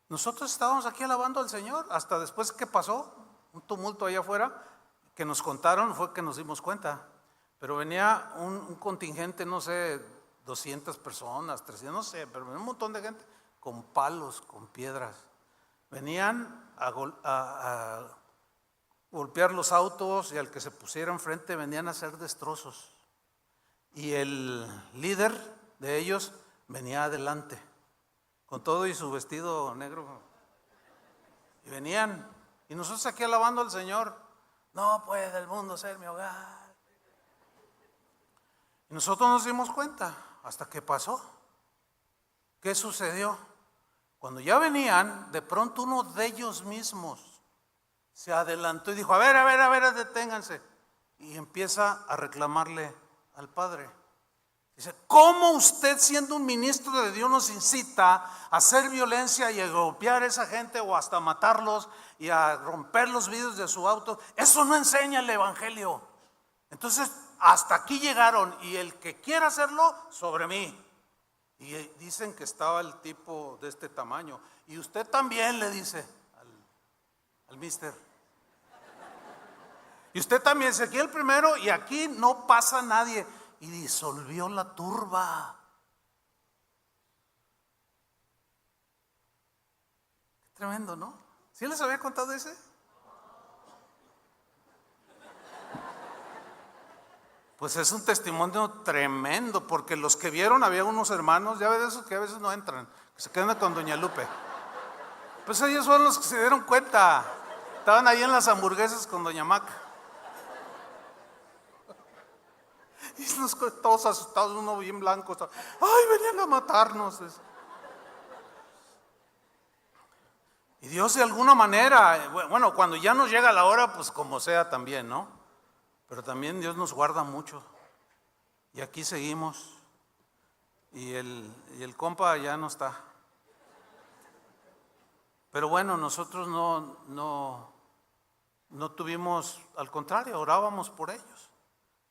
Speaker 1: nosotros estábamos aquí alabando al Señor, hasta después que pasó un tumulto allá afuera, que nos contaron, fue que nos dimos cuenta. Pero venía un contingente, no sé, 200 personas, 300, no sé, pero un montón de gente con palos, con piedras. Venían a golpear los autos, y al que se pusiera enfrente venían a hacer destrozos. Y el líder de ellos venía adelante, con todo y su vestido negro. Y venían, y nosotros aquí alabando al Señor. No puede el mundo ser mi hogar. Y nosotros nos dimos cuenta, hasta que pasó. ¿Qué sucedió? Cuando ya venían, de pronto uno de ellos mismos se adelantó y dijo: a ver, deténganse. Y empieza a reclamarle al padre. Dice: ¿cómo usted, siendo un ministro de Dios, nos incita a hacer violencia y a golpear a esa gente o hasta matarlos y a romper los vidrios de su auto? Eso no enseña el evangelio. Entonces, hasta aquí llegaron, y el que quiera hacerlo, sobre mí. Y dicen que estaba el tipo de este tamaño. Y usted también, le dice al mister. Y usted también, se aquí el primero, y aquí no pasa nadie. Y disolvió la turba. Qué tremendo, ¿no? ¿Sí les había contado ese? Pues es un testimonio tremendo, porque los que vieron, había unos hermanos, ya ves, de esos que a veces no entran, que se quedan con doña Lupe. Pues ellos fueron los que se dieron cuenta. Estaban ahí en las hamburguesas con doña Maca. Y todos asustados, uno bien blanco. Ay, venían a matarnos. Y Dios, de alguna manera, bueno, cuando ya nos llega la hora, pues como sea también, ¿no? Pero también Dios nos guarda mucho. Y aquí seguimos. Y el compa ya no está. Pero bueno, nosotros no tuvimos, al contrario, orábamos por ellos.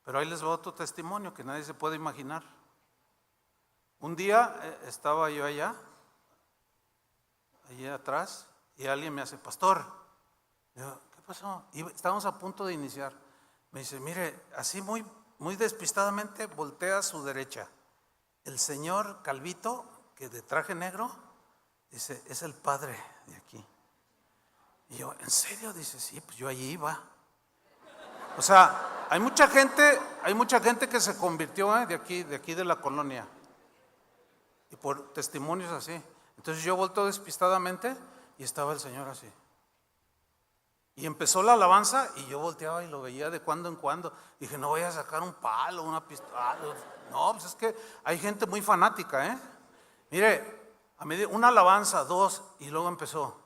Speaker 1: Pero ahí les va otro testimonio que nadie se puede imaginar. Un día estaba yo allí atrás, y alguien me hace: pastor. Yo: ¿qué pasó? Y estábamos a punto de iniciar. Me dice: mire, así muy, muy despistadamente voltea a su derecha. El señor Calvito, que de traje negro, dice: es el padre de aquí. Y yo: ¿en serio? Dice: sí, pues yo allí iba. O sea, hay mucha gente que se convirtió de aquí de la colonia. Y por testimonios así. Entonces yo volteo despistadamente y estaba el señor así. Y empezó la alabanza y yo volteaba y lo veía de cuando en cuando. Dije: no voy a sacar un palo, una pistola. No, pues es que hay gente muy fanática, Mire, una alabanza, dos, y luego empezó.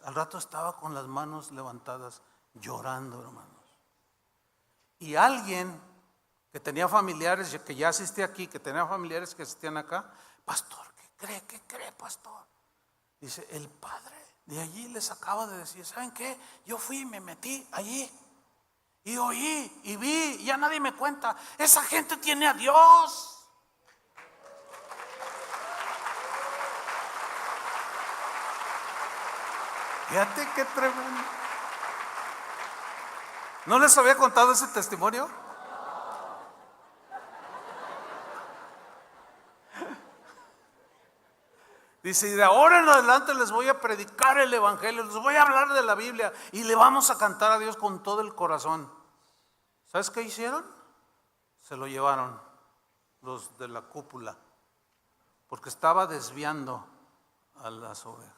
Speaker 1: Al rato estaba con las manos levantadas, llorando, hermanos. Y alguien que tenía familiares, que ya asistía aquí, que tenía familiares que asistían acá: pastor, ¿qué cree, pastor? Dice: el padre de allí les acaba de decir, ¿saben qué? Yo fui y me metí allí y oí y vi, y ya nadie me cuenta. Esa gente tiene a Dios. Fíjate qué tremendo. ¿No les había contado ese testimonio? Dice: y de ahora en adelante les voy a predicar el evangelio, les voy a hablar de la Biblia y le vamos a cantar a Dios con todo el corazón. ¿Sabes qué hicieron? Se lo llevaron los de la cúpula, porque estaba desviando a las ovejas.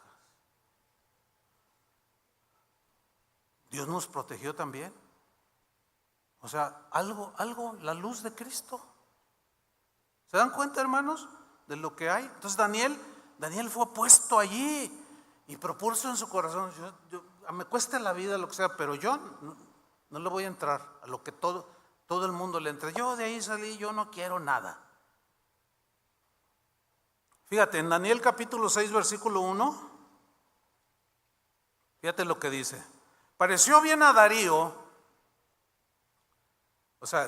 Speaker 1: Dios nos protegió también. O sea, algo, la luz de Cristo. ¿Se dan cuenta, hermanos, de lo que hay? Entonces Daniel fue puesto allí y propuso en su corazón: me cueste la vida, lo que sea, pero yo no le voy a entrar a lo que todo el mundo le entra. Yo de ahí salí, yo no quiero nada. Fíjate, en Daniel capítulo 6, versículo 1, fíjate lo que dice: pareció bien a Darío. O sea,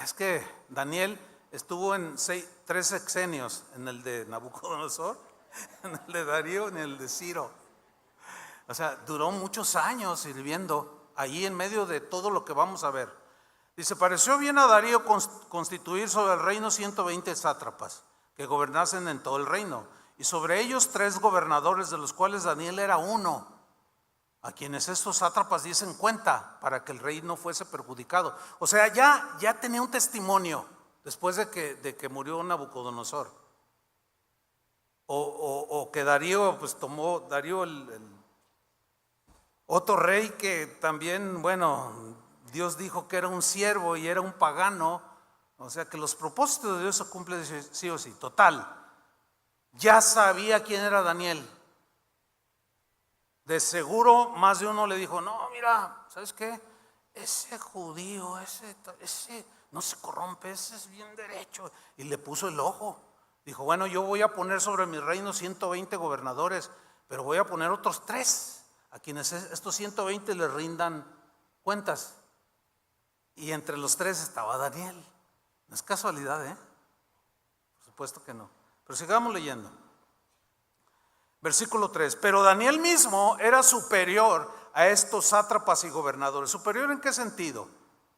Speaker 1: es que Daniel estuvo en 3 sexenios, en el de Nabucodonosor, en el de Darío, en el de Ciro. O sea, duró muchos años sirviendo allí en medio de todo lo que vamos a ver. Dice: pareció bien a Darío constituir sobre el reino 120 sátrapas que gobernasen en todo el reino, y sobre ellos 3 gobernadores, de los cuales Daniel era uno, a quienes estos sátrapas diesen cuenta para que el rey no fuese perjudicado. O sea, ya tenía un testimonio después de que murió Nabucodonosor. O que Darío, pues tomó Darío el otro rey que también, bueno, Dios dijo que era un siervo y era un pagano. O sea que los propósitos de Dios se cumplen sí o sí. Total, ya sabía quién era Daniel. De seguro más de uno le dijo: no, mira, ¿sabes qué? Ese judío, ese no se corrompe, ese es bien derecho. Y le puso el ojo. Dijo: bueno, yo voy a poner sobre mi reino 120 gobernadores, pero voy a poner otros 3 a quienes estos 120 le rindan cuentas. Y entre los 3 estaba Daniel. No es casualidad, Por supuesto que no. Pero sigamos leyendo. Versículo 3: pero Daniel mismo era superior a estos sátrapas y gobernadores. ¿Superior en qué sentido?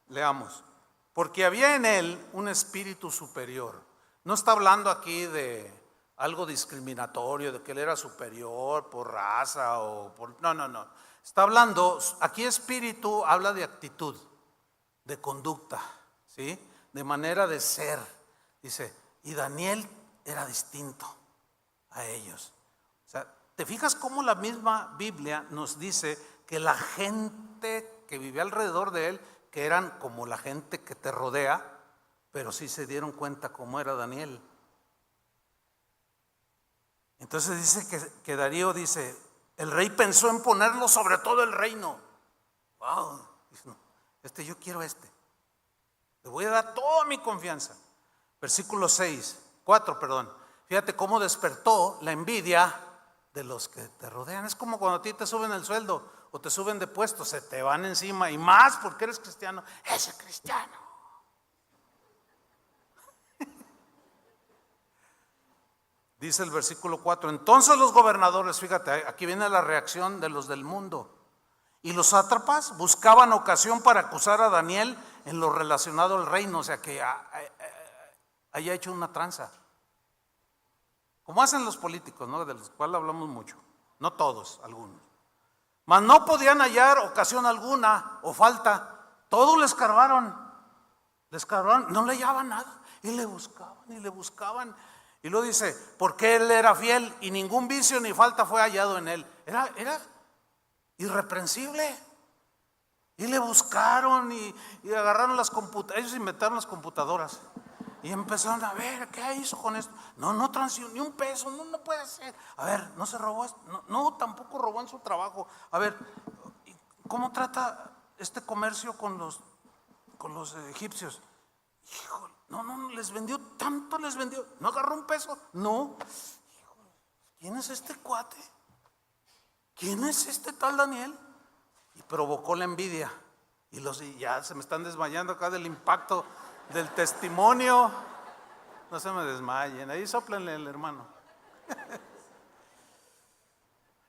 Speaker 1: Leamos. Porque había en él un espíritu superior. No está hablando aquí de algo discriminatorio, de que él era superior por raza o por... No. Está hablando, aquí espíritu habla de actitud, de conducta, ¿sí? De manera de ser. Dice: y Daniel era distinto a ellos. O sea, ¿te fijas cómo la misma Biblia nos dice que la gente que vivía alrededor de él, que eran como la gente que te rodea, pero sí se dieron cuenta cómo era Daniel? Entonces dice que Darío dice: el rey pensó en ponerlo sobre todo el reino. Wow, dice: no, yo quiero Te voy a dar toda mi confianza. Versículo 4, perdón. Fíjate cómo despertó la envidia de los que te rodean. Es como cuando a ti te suben el sueldo o te suben de puesto, se te van encima, y más porque eres cristiano. Ese cristiano. Dice el versículo 4, entonces los gobernadores, fíjate, aquí viene la reacción de los del mundo, y los sátrapas buscaban ocasión para acusar a Daniel en lo relacionado al reino, o sea que haya hecho una tranza, como hacen los políticos, ¿no? De los cuales hablamos mucho, no todos, algunos. Mas no podían hallar ocasión alguna o falta, todos le escarbaron, no le hallaban nada, y le buscaban. Y luego dice, porque él era fiel y ningún vicio ni falta fue hallado en él. Era irreprensible. Y le buscaron y agarraron las computadoras. Ellos inventaron las computadoras. Y empezaron a ver, ¿qué hizo con esto? No transió ni un peso, no puede ser. A ver, no se robó esto. No, tampoco robó en su trabajo. A ver, ¿cómo trata este comercio con los egipcios? Híjole, no, les vendió tanto, no agarró un peso, no. Híjole, ¿quién es este cuate? ¿Quién es este tal Daniel? Y provocó la envidia. Y ya se me están desmayando acá del impacto del testimonio. No se me desmayen, ahí sóplenle el hermano.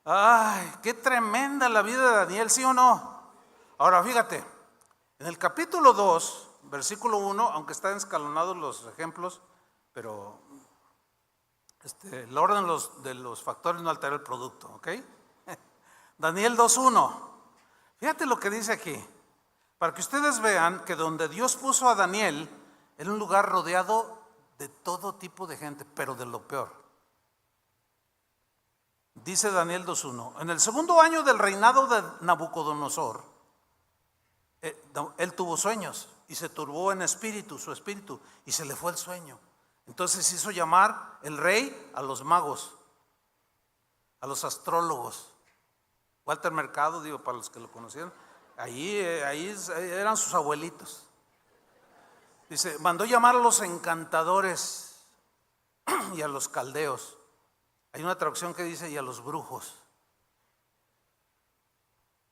Speaker 1: Ay, qué tremenda la vida de Daniel, ¿sí o no? Ahora fíjate, en el capítulo 2, versículo 1, aunque están escalonados los ejemplos, pero el orden de los factores no altera el producto, ¿ok? Daniel 2:1, fíjate lo que dice aquí, para que ustedes vean que donde Dios puso a Daniel era un lugar rodeado de todo tipo de gente, pero de lo peor. Dice Daniel 2:1, en el segundo año del reinado de Nabucodonosor, él tuvo sueños y se turbó en su espíritu, y se le fue el sueño. Entonces hizo llamar el rey a los magos, a los astrólogos. Walter Mercado, digo, para los que lo conocieron, ahí eran sus abuelitos. Dice, mandó llamar a los encantadores y a los caldeos. Hay una traducción que dice, y a los brujos.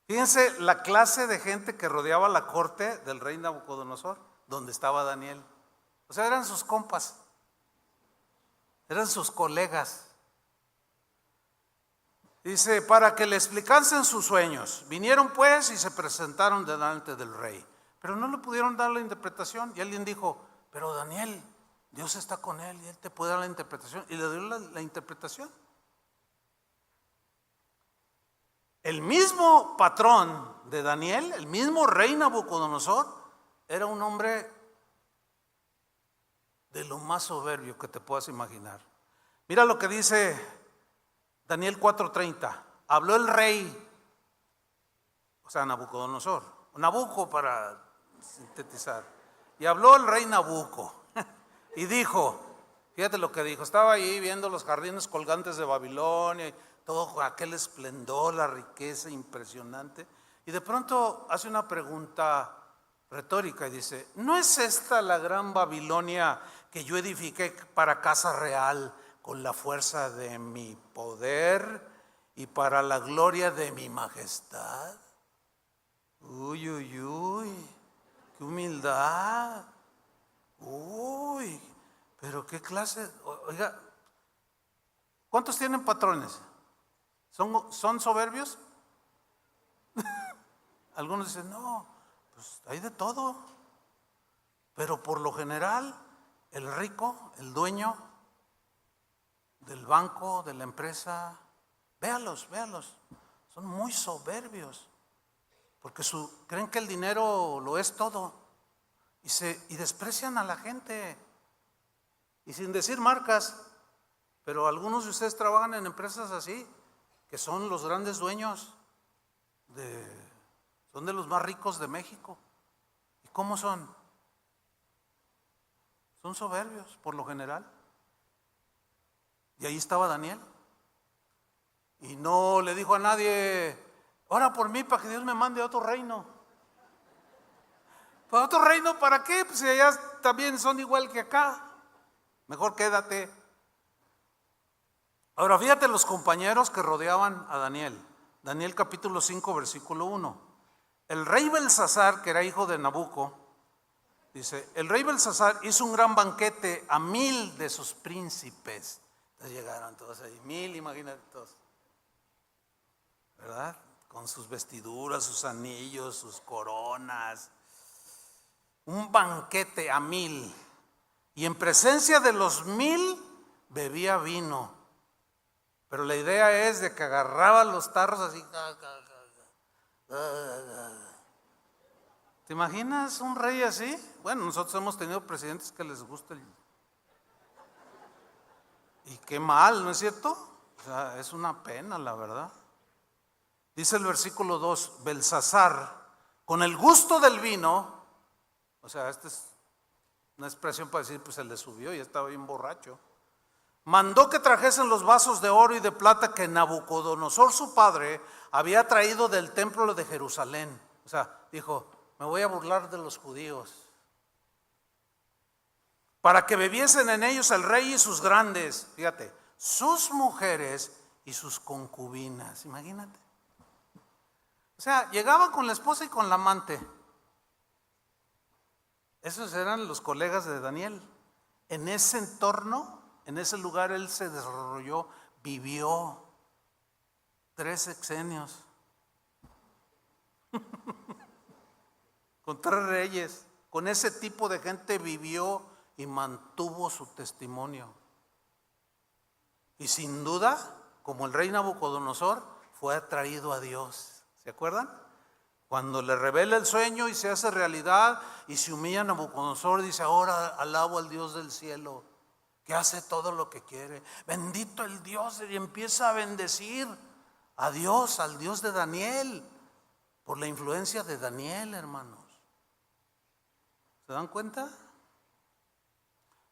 Speaker 1: Fíjense la clase de gente que rodeaba la corte del rey Nabucodonosor, donde estaba Daniel. O sea, eran sus compas, eran sus colegas. Dice, para que le explicasen sus sueños. Vinieron pues y se presentaron delante del rey, pero no le pudieron dar la interpretación. Y alguien dijo, pero Daniel, Dios está con él y él te puede dar la interpretación. Y le dio la interpretación. El mismo patrón de Daniel, el mismo rey Nabucodonosor, era un hombre de lo más soberbio que te puedas imaginar. Mira lo que dice Daniel 4:30. Habló el rey, o sea, Nabucodonosor, Nabuco para sintetizar. Y habló el rey Nabuco y dijo, fíjate lo que dijo, estaba ahí viendo los jardines colgantes de Babilonia, todo aquel esplendor, la riqueza impresionante, y de pronto hace una pregunta retórica y dice, ¿no es esta la gran Babilonia que yo edifiqué para casa real con la fuerza de mi poder y para la gloria de mi majestad? Uy, qué humildad. Uy, pero qué clase. Oiga, ¿cuántos tienen patrones? ¿Son soberbios? Algunos dicen, no, pues hay de todo. Pero por lo general, el rico, el dueño del banco, de la empresa, véalos, son muy soberbios. Porque creen que el dinero lo es todo. Y desprecian a la gente. Y sin decir marcas, pero algunos de ustedes trabajan en empresas así, que son los grandes dueños, son de los más ricos de México. ¿Y cómo son? Son soberbios, por lo general. Y ahí estaba Daniel. Y no le dijo a nadie, ora por mí para que Dios me mande a otro reino. ¿Para otro reino para qué? Pues si allá también son igual que acá. Mejor quédate. Ahora fíjate los compañeros que rodeaban a Daniel. Daniel capítulo 5 versículo 1. El rey Belsasar, que era hijo de Nabuco, dice, el rey Belsasar hizo un gran banquete a 1000 de sus príncipes. Entonces llegaron todos ahí, 1000, imagínate todos. ¿Verdad? Con sus vestiduras, sus anillos, sus coronas. Un banquete a 1000. Y en presencia de los 1000 bebía vino. Pero la idea es de que agarraba los tarros así. ¿Te imaginas un rey así? Bueno, nosotros hemos tenido presidentes que les gusta el... Y qué mal, ¿no es cierto? O sea, es una pena, la verdad. Dice el versículo 2, Belsasar, con el gusto del vino, o sea, esta es una expresión para decir, pues se le subió y estaba bien borracho, mandó que trajesen los vasos de oro y de plata que Nabucodonosor su padre había traído del templo de Jerusalén. O sea, dijo, me voy a burlar de los judíos, para que bebiesen en ellos el rey y sus grandes, fíjate, sus mujeres y sus concubinas, imagínate. O sea, llegaban con la esposa y con la amante. Esos eran los colegas de Daniel. En ese entorno, en ese lugar él se desarrolló, vivió 3 sexenios con 3 reyes. Con ese tipo de gente vivió y mantuvo su testimonio. Y sin duda, como el rey Nabucodonosor, fue atraído a Dios. ¿Se acuerdan? Cuando le revela el sueño y se hace realidad y se humilla a Nabucodonosor, dice, ahora alabo al Dios del cielo, que hace todo lo que quiere. Bendito el Dios, y empieza a bendecir a Dios, al Dios de Daniel, por la influencia de Daniel, hermanos. ¿Se dan cuenta?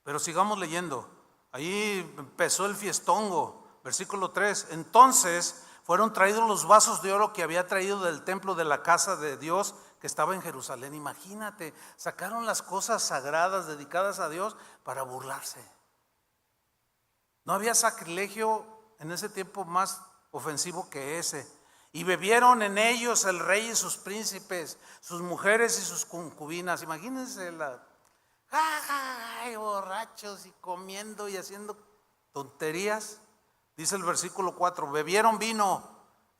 Speaker 1: Pero sigamos leyendo. Ahí empezó el fiestongo, versículo 3. Entonces fueron traídos los vasos de oro que había traído del templo de la casa de Dios que estaba en Jerusalén. Imagínate, sacaron las cosas sagradas dedicadas a Dios para burlarse. No había sacrilegio en ese tiempo más ofensivo que ese. Y bebieron en ellos el rey y sus príncipes, sus mujeres y sus concubinas. Imagínense borrachos y comiendo y haciendo tonterías. Dice el versículo 4, bebieron vino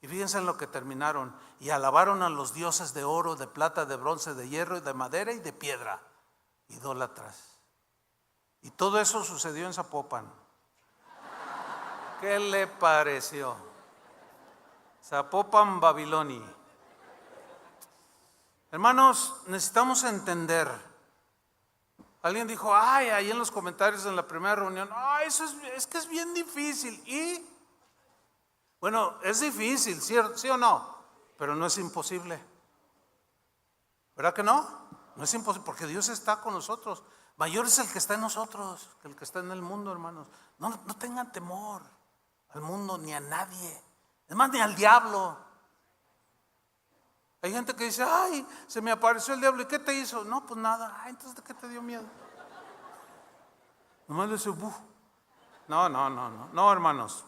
Speaker 1: y fíjense en lo que terminaron. Y alabaron a los dioses de oro, de plata, de bronce, de hierro, de madera y de piedra, idólatras. Y todo eso sucedió en Zapopan. ¿Qué le pareció? Zapopan, Babilonia. Hermanos, necesitamos entender. Alguien dijo, ay, ahí en los comentarios en la primera reunión, ay, eso es que es bien difícil. Y, bueno, es difícil, ¿sí o no? Pero no es imposible. ¿Verdad que no? No es imposible, porque Dios está con nosotros. Mayor es el que está en nosotros que el que está en el mundo, hermanos. No tengan temor al mundo ni a nadie. Es más, ni al diablo. Hay gente que dice, ay, se me apareció el diablo, ¿y qué te hizo? No, pues nada. Ay, entonces, ¿de qué te dio miedo? Nomás le dice, buf. No, hermanos.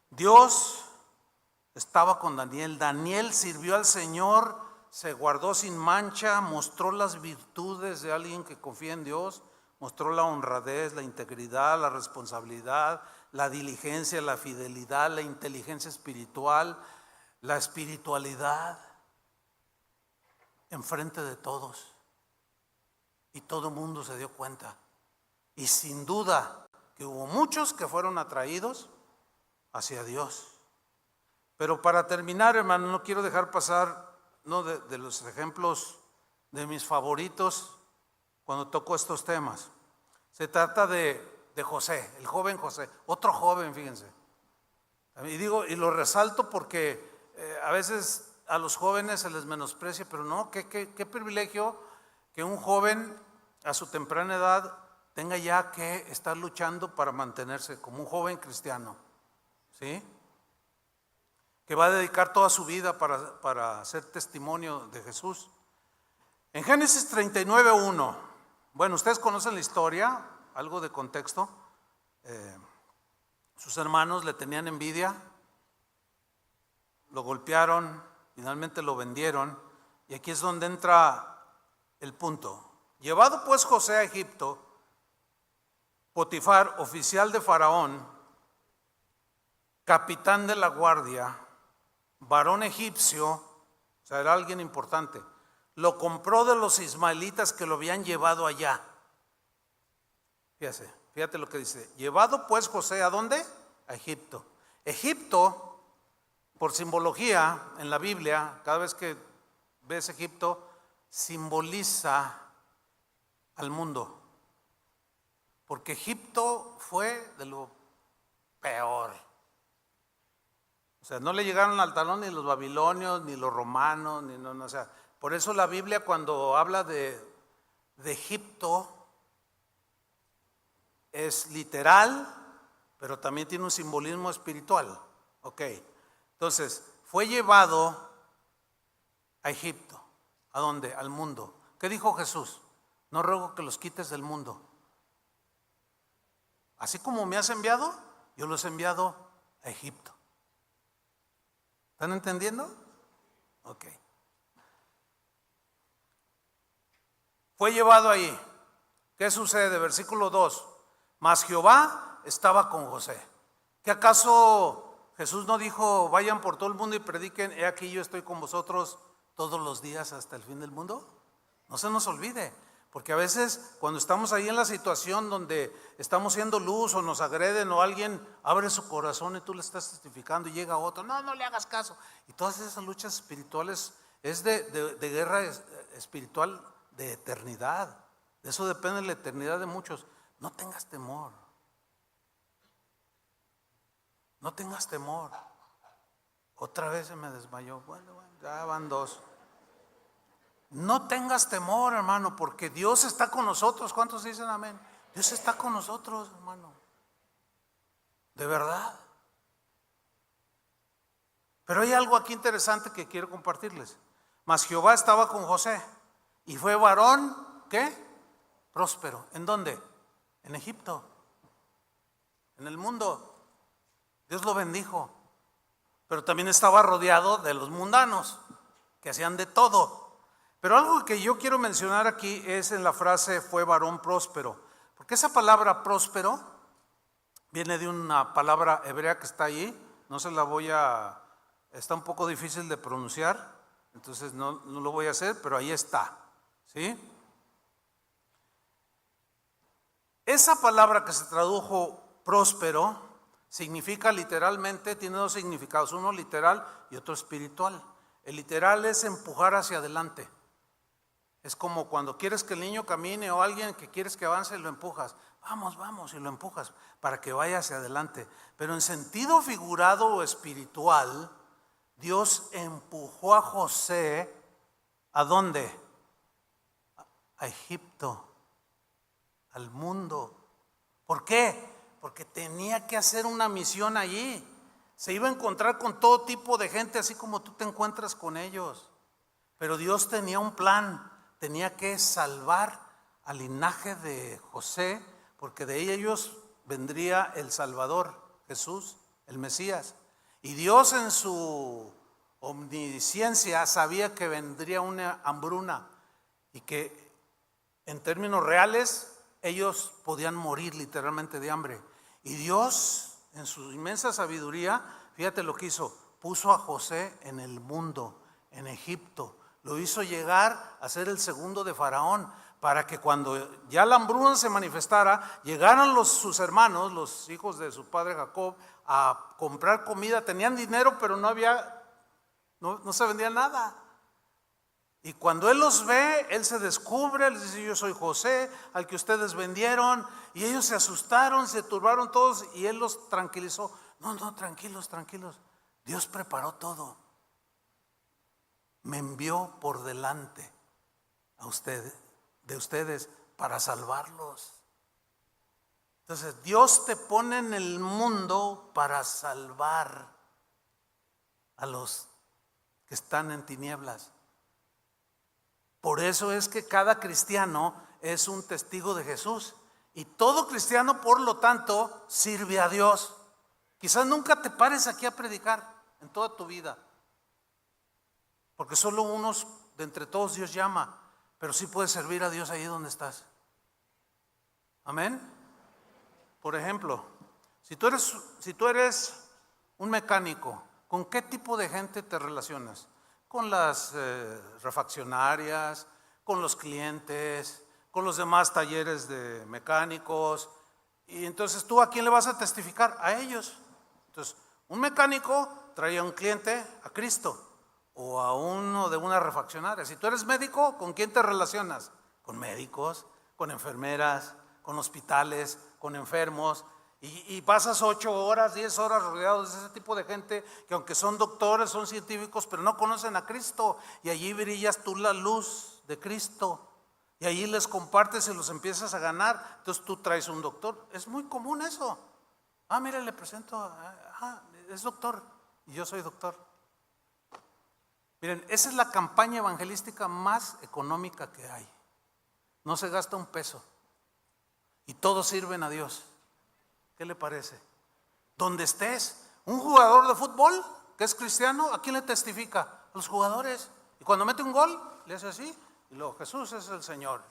Speaker 1: Dios estaba con Daniel. Daniel sirvió al Señor, se guardó sin mancha, mostró las virtudes de alguien que confía en Dios, mostró la honradez, la integridad, la responsabilidad, la diligencia, la fidelidad, la inteligencia espiritual, la espiritualidad enfrente de todos. Y todo el mundo se dio cuenta. Y sin duda que hubo muchos que fueron atraídos hacia Dios. Pero para terminar, hermano, no quiero dejar pasar de los ejemplos de mis favoritos cuando toco estos temas. Se trata de José, el joven José, otro joven, fíjense. Y lo resalto porque a veces a los jóvenes se les menosprecia, pero no, qué privilegio que un joven a su temprana edad tenga ya que estar luchando para mantenerse como un joven cristiano, ¿sí? Que va a dedicar toda su vida para ser testimonio de Jesús. En Génesis 39:1, bueno, ustedes conocen la historia, algo de contexto. Sus hermanos le tenían envidia, lo golpearon, finalmente lo vendieron, y aquí es donde entra el punto. Llevado pues José a Egipto, Potifar, oficial de Faraón, capitán de la guardia, varón egipcio, o sea, era alguien importante, lo compró de los ismaelitas que lo habían llevado allá. Fíjate lo que dice. Llevado pues José, ¿a dónde? A Egipto. Egipto, por simbología en la Biblia, cada vez que ves Egipto, simboliza al mundo. Porque Egipto fue de lo peor. O sea, no le llegaron al talón ni los babilonios, ni los romanos, ni no, o sea, por eso la Biblia cuando habla de Egipto es literal, pero también tiene un simbolismo espiritual. Ok, entonces fue llevado a Egipto. ¿A dónde? Al mundo. ¿Qué dijo Jesús? No ruego que los quites del mundo. Así como me has enviado, yo los he enviado a Egipto. ¿Están entendiendo? Ok. Fue llevado ahí. ¿Qué sucede? Versículo 2. Mas Jehová estaba con José. ¿Que acaso Jesús no dijo, vayan por todo el mundo y prediquen, he aquí yo estoy con vosotros todos los días hasta el fin del mundo? No se nos olvide, porque a veces cuando estamos ahí en la situación donde estamos siendo luz o nos agreden o alguien abre su corazón y tú le estás testificando y llega otro, no le hagas caso. Y todas esas luchas espirituales es de guerra espiritual de eternidad. De eso depende la eternidad de muchos. No tengas temor. No tengas temor. Otra vez se me desmayó. Bueno, ya van dos. No tengas temor, hermano, porque Dios está con nosotros. ¿Cuántos dicen amén? Dios está con nosotros, hermano. De verdad. Pero hay algo aquí interesante que quiero compartirles. Mas Jehová estaba con José y fue varón, ¿qué? Próspero. ¿En dónde? En Egipto. En el mundo. Dios lo bendijo. Pero también estaba rodeado de los mundanos, que hacían de todo. Pero algo que yo quiero mencionar aquí es en la frase fue varón próspero. Porque esa palabra próspero viene de una palabra hebrea que está ahí. No se la voy a... Está un poco difícil de pronunciar. Entonces no lo voy a hacer, pero ahí está. ¿Sí? Esa palabra que se tradujo próspero significa literalmente, tiene dos significados, uno literal y otro espiritual. El literal es empujar hacia adelante. Es como cuando quieres que el niño camine o alguien que quieres que avance, lo empujas. Vamos, y lo empujas para que vaya hacia adelante. Pero en sentido figurado o espiritual, Dios empujó a José, ¿a dónde? A Egipto, al mundo. ¿Por qué? Porque tenía que hacer una misión allí. Se iba a encontrar con todo tipo de gente, así como tú te encuentras con ellos. Pero Dios tenía un plan. Tenía que salvar al linaje de José, porque de ellos vendría el Salvador, Jesús, el Mesías. Y Dios en su omnisciencia sabía que vendría una hambruna y que en términos reales ellos podían morir literalmente de hambre. Y Dios en su inmensa sabiduría, fíjate lo que hizo, puso a José en el mundo, en Egipto. Lo hizo llegar a ser el segundo de Faraón, para que cuando ya la hambruna se manifestara, llegaran sus hermanos, los hijos de su padre Jacob, a comprar comida. Tenían dinero, pero no se vendía nada. Y cuando él los ve, él se descubre, les dice, yo soy José, al que ustedes vendieron. Y ellos se asustaron, se turbaron todos, y él los tranquilizó. No, tranquilos. Dios preparó todo. Me envió por delante a ustedes para salvarlos. Entonces Dios te pone en el mundo para salvar a los que están en tinieblas. Por eso es que cada cristiano es un testigo de Jesús. Y todo cristiano, por lo tanto, sirve a Dios. Quizás nunca te pares aquí a predicar en toda tu vida, porque solo unos de entre todos Dios llama, pero sí puedes servir a Dios ahí donde estás. Amén. Por ejemplo, si tú eres un mecánico, ¿con qué tipo de gente te relacionas? Con las refaccionarias, con los clientes, con los demás talleres de mecánicos. Y entonces, ¿tú a quién le vas a testificar? A ellos. Entonces, un mecánico trae a un cliente a Cristo, o a uno de una refaccionaria. Si tú eres médico, ¿con quién te relacionas? Con médicos, con enfermeras, con hospitales, con enfermos. Y pasas 8 horas, 10 horas rodeados de ese tipo de gente que, aunque son doctores, son científicos, pero no conocen a Cristo. Y allí brillas tú la luz de Cristo. Y allí les compartes y los empiezas a ganar. Entonces tú traes un doctor. Es muy común eso. Mire, le presento, es doctor y yo soy doctor. Miren, esa es la campaña evangelística más económica que hay. No se gasta un peso y todos sirven a Dios. ¿Qué le parece? Donde estés, un jugador de fútbol que es cristiano, ¿a quién le testifica? A los jugadores. Y cuando mete un gol, le hace así, y luego Jesús es el Señor.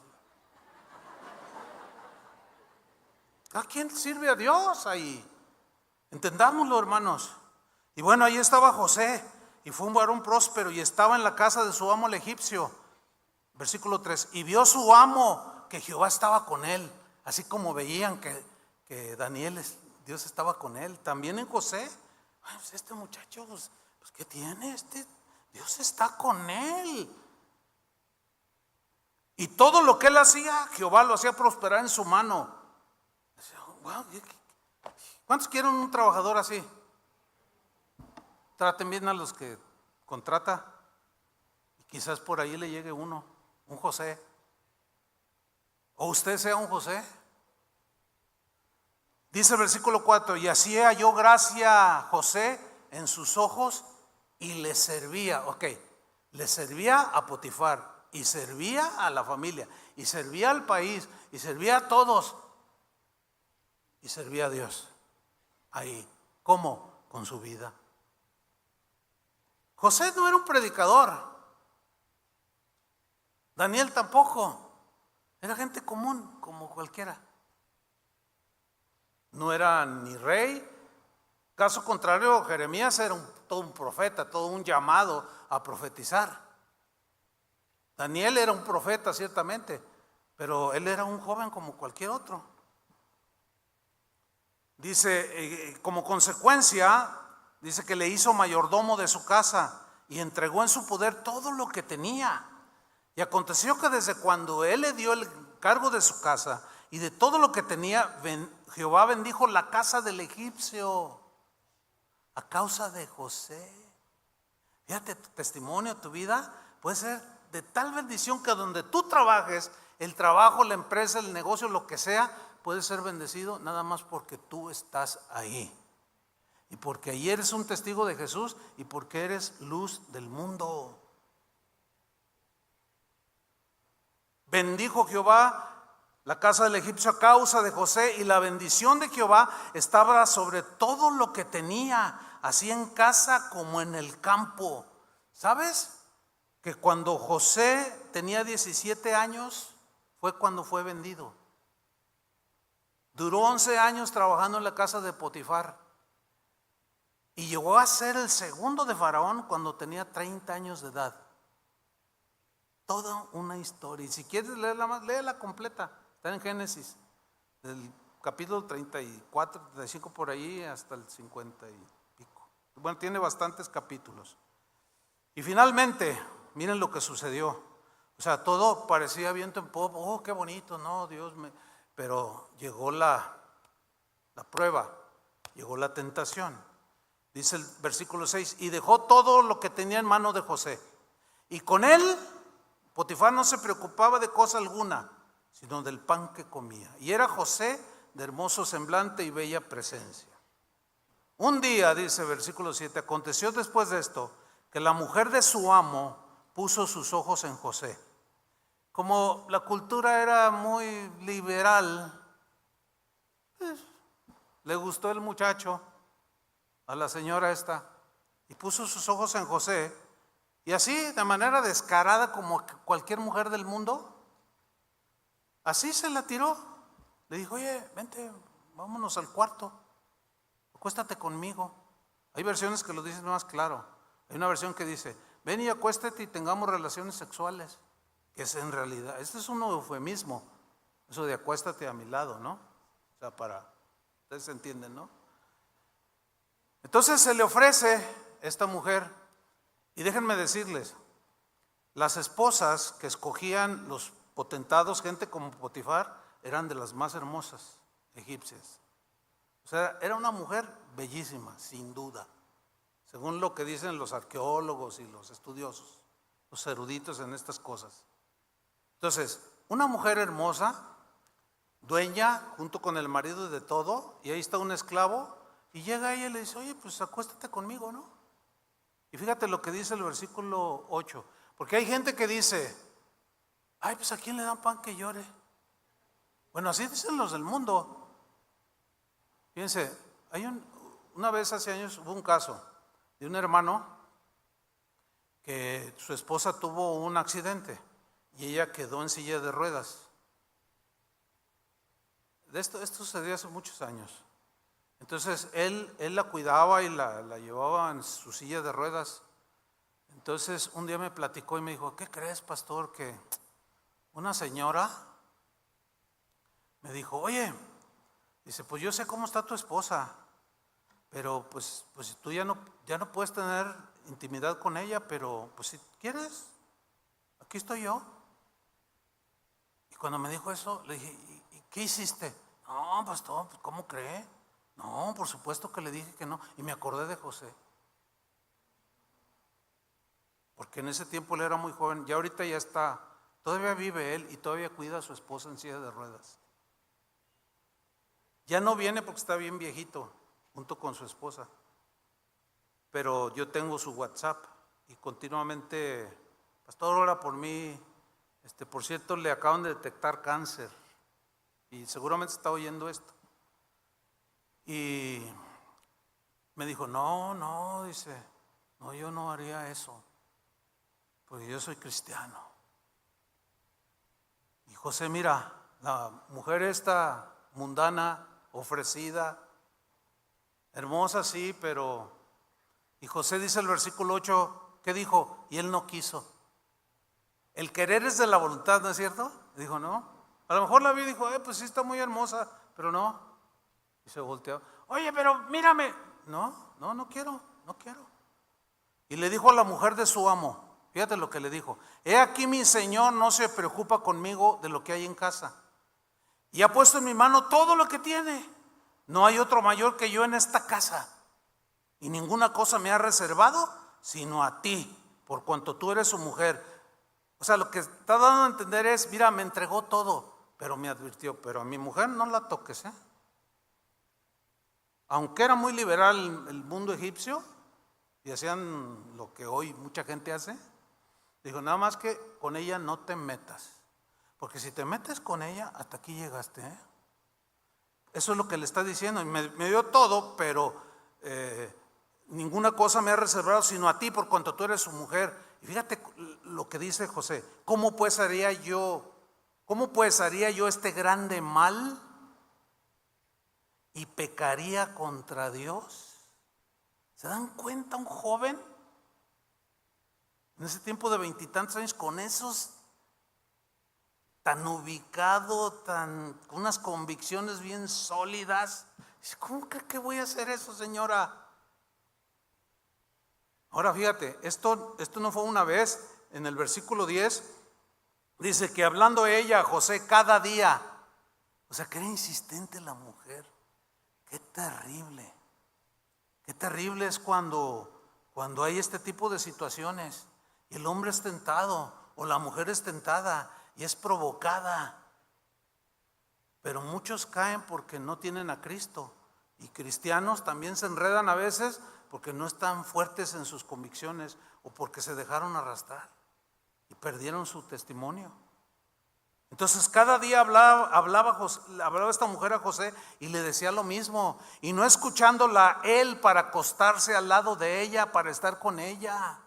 Speaker 1: ¿A quién sirve a Dios ahí? Entendámoslo, hermanos. Y bueno, ahí estaba José, y fue un varón próspero, y estaba en la casa de su amo el egipcio. Versículo 3, y vio su amo que Jehová estaba con él, así como veían que Daniel, Dios estaba con él. También en José, pues este muchacho, pues ¿qué tiene? Dios está con él. Y todo lo que él hacía, Jehová lo hacía prosperar en su mano. Wow, ¿cuántos quieren un trabajador así? Traten bien a los que contrata, y quizás por ahí le llegue uno, un José, o usted sea un José. Dice el versículo 4, y así halló gracia José en sus ojos y le servía. Le servía a Potifar, y servía a la familia, y servía al país, y servía a todos, y servía a Dios. Ahí, ¿cómo? Con su vida. José no era un predicador, Daniel tampoco, era gente común como cualquiera. No era ni rey. Caso contrario, Jeremías era todo un profeta, todo un llamado a profetizar. Daniel era un profeta ciertamente, pero él era un joven como cualquier otro. Dice, como consecuencia, dice que le hizo mayordomo de su casa y entregó en su poder todo lo que tenía. Y aconteció que desde cuando él le dio el cargo de su casa y de todo lo que tenía, Jehová bendijo la casa del egipcio a causa de José. Fíjate, tu testimonio, tu vida puede ser de tal bendición que donde tú trabajes, el trabajo, la empresa, el negocio, lo que sea, puede ser bendecido nada más porque tú estás ahí. Y porque ahí eres un testigo de Jesús y porque eres luz del mundo. Bendijo Jehová la casa del egipcio a causa de José, y la bendición de Jehová estaba sobre todo lo que tenía, así en casa como en el campo. ¿Sabes? Que cuando José tenía 17 años fue cuando fue vendido. Duró 11 años trabajando en la casa de Potifar y llegó a ser el segundo de Faraón cuando tenía 30 años de edad. Toda una historia. Y si quieres leerla más, léela completa. Está en Génesis, del capítulo 34, 35 por ahí hasta el 50 y pico. Bueno, tiene bastantes capítulos. Y finalmente, miren lo que sucedió. O sea, todo parecía viento en popa. Oh, qué bonito, no, Dios me... Pero llegó la prueba, llegó la tentación. Dice el versículo 6, y dejó todo lo que tenía en mano de José. Y con él, Potifar no se preocupaba de cosa alguna, sino del pan que comía. Y era José de hermoso semblante y bella presencia. Un día, dice versículo 7, aconteció después de esto, que la mujer de su amo puso sus ojos en José como la cultura era muy liberal, pues, le gustó el muchacho a la señora esta y puso sus ojos en José, y así de manera descarada como cualquier mujer del mundo, así se la tiró. Le dijo: oye, vente, vámonos al cuarto, acuéstate conmigo. Hay versiones que lo dicen más claro. Hay una versión que dice: ven y acuéstate y tengamos relaciones sexuales, que es en realidad, este es un eufemismo, eso de acuéstate a mi lado, ¿no? O sea, ustedes entienden, ¿no? Entonces se le ofrece esta mujer, y déjenme decirles, las esposas que escogían los potentados, gente como Potifar, eran de las más hermosas egipcias. O sea, era una mujer bellísima, sin duda, según lo que dicen los arqueólogos y los estudiosos, los eruditos en estas cosas. Entonces, una mujer hermosa, dueña junto con el marido de todo, y ahí está un esclavo, y llega ella y le dice: oye, pues acuéstate conmigo, ¿no? Y fíjate lo que dice el versículo 8, porque hay gente que dice: ay, pues ¿a quién le dan pan que llore? Bueno, así dicen los del mundo. Fíjense, una vez hace años hubo un caso de un hermano que su esposa tuvo un accidente y ella quedó en silla de ruedas. Esto sucedió hace muchos años. Entonces él la cuidaba y la llevaba en su silla de ruedas. Entonces un día me platicó y me dijo: ¿qué crees, pastor? Que una señora me dijo: oye, dice, pues yo sé cómo está tu esposa, pero pues tú ya no puedes tener intimidad con ella, pero pues si quieres, aquí estoy yo. Y cuando me dijo eso, le dije: ¿y qué hiciste? No, pastor, pues ¿cómo cree? No, por supuesto que le dije que no. Y me acordé de José, porque en ese tiempo él era muy joven, ya ahorita ya está, todavía vive él y todavía cuida a su esposa en silla de ruedas. Ya no viene porque está bien viejito, junto con su esposa. Pero yo tengo su WhatsApp y continuamente: pastor, ora por mí. Por cierto, le acaban de detectar cáncer y seguramente está oyendo esto. Y me dijo: no, dice, no, yo no haría eso, porque yo soy cristiano. Y José, mira, la mujer esta mundana, ofrecida, hermosa, sí, pero... Y José dice el versículo 8, ¿qué dijo? Y él no quiso. El querer es de la voluntad, ¿no es cierto? Dijo: no. A lo mejor la vi y dijo: pues sí está muy hermosa, pero no. Y se volteó: oye, pero mírame. No quiero. Y le dijo a la mujer de su amo, fíjate lo que le dijo: he aquí mi señor no se preocupa conmigo de lo que hay en casa, y ha puesto en mi mano todo lo que tiene. No hay otro mayor que yo en esta casa, y ninguna cosa me ha reservado sino a ti, por cuanto tú eres su mujer. O sea, lo que está dando a entender es: mira, me entregó todo, pero me advirtió: pero a mi mujer no la toques, ¿eh? Aunque era muy liberal el mundo egipcio y hacían lo que hoy mucha gente hace, dijo: nada más que con ella no te metas, porque si te metes con ella, hasta aquí llegaste, ¿eh? Eso es lo que le está diciendo. Y me dio todo, pero ninguna cosa me ha reservado sino a ti, por cuanto tú eres su mujer. Y fíjate lo que dice José: ¿cómo pues haría yo este grande mal y pecaría contra Dios? ¿Se dan cuenta? Un joven en ese tiempo de 20 y tantos años, con esos, tan ubicado, con unas convicciones bien sólidas. Dice: ¿cómo que voy a hacer eso, señora? Ahora fíjate, esto no fue una vez. En el versículo 10 dice que hablando ella a José cada día. O sea, que era insistente la mujer. Qué terrible. Qué terrible es cuando hay este tipo de situaciones y el hombre es tentado o la mujer es tentada y es provocada. Pero muchos caen porque no tienen a Cristo, y cristianos también se enredan a veces porque no están fuertes en sus convicciones o porque se dejaron arrastrar y perdieron su testimonio. Entonces cada día hablaba esta mujer a José y le decía lo mismo, y no escuchándola él para acostarse al lado de ella, para estar con ella.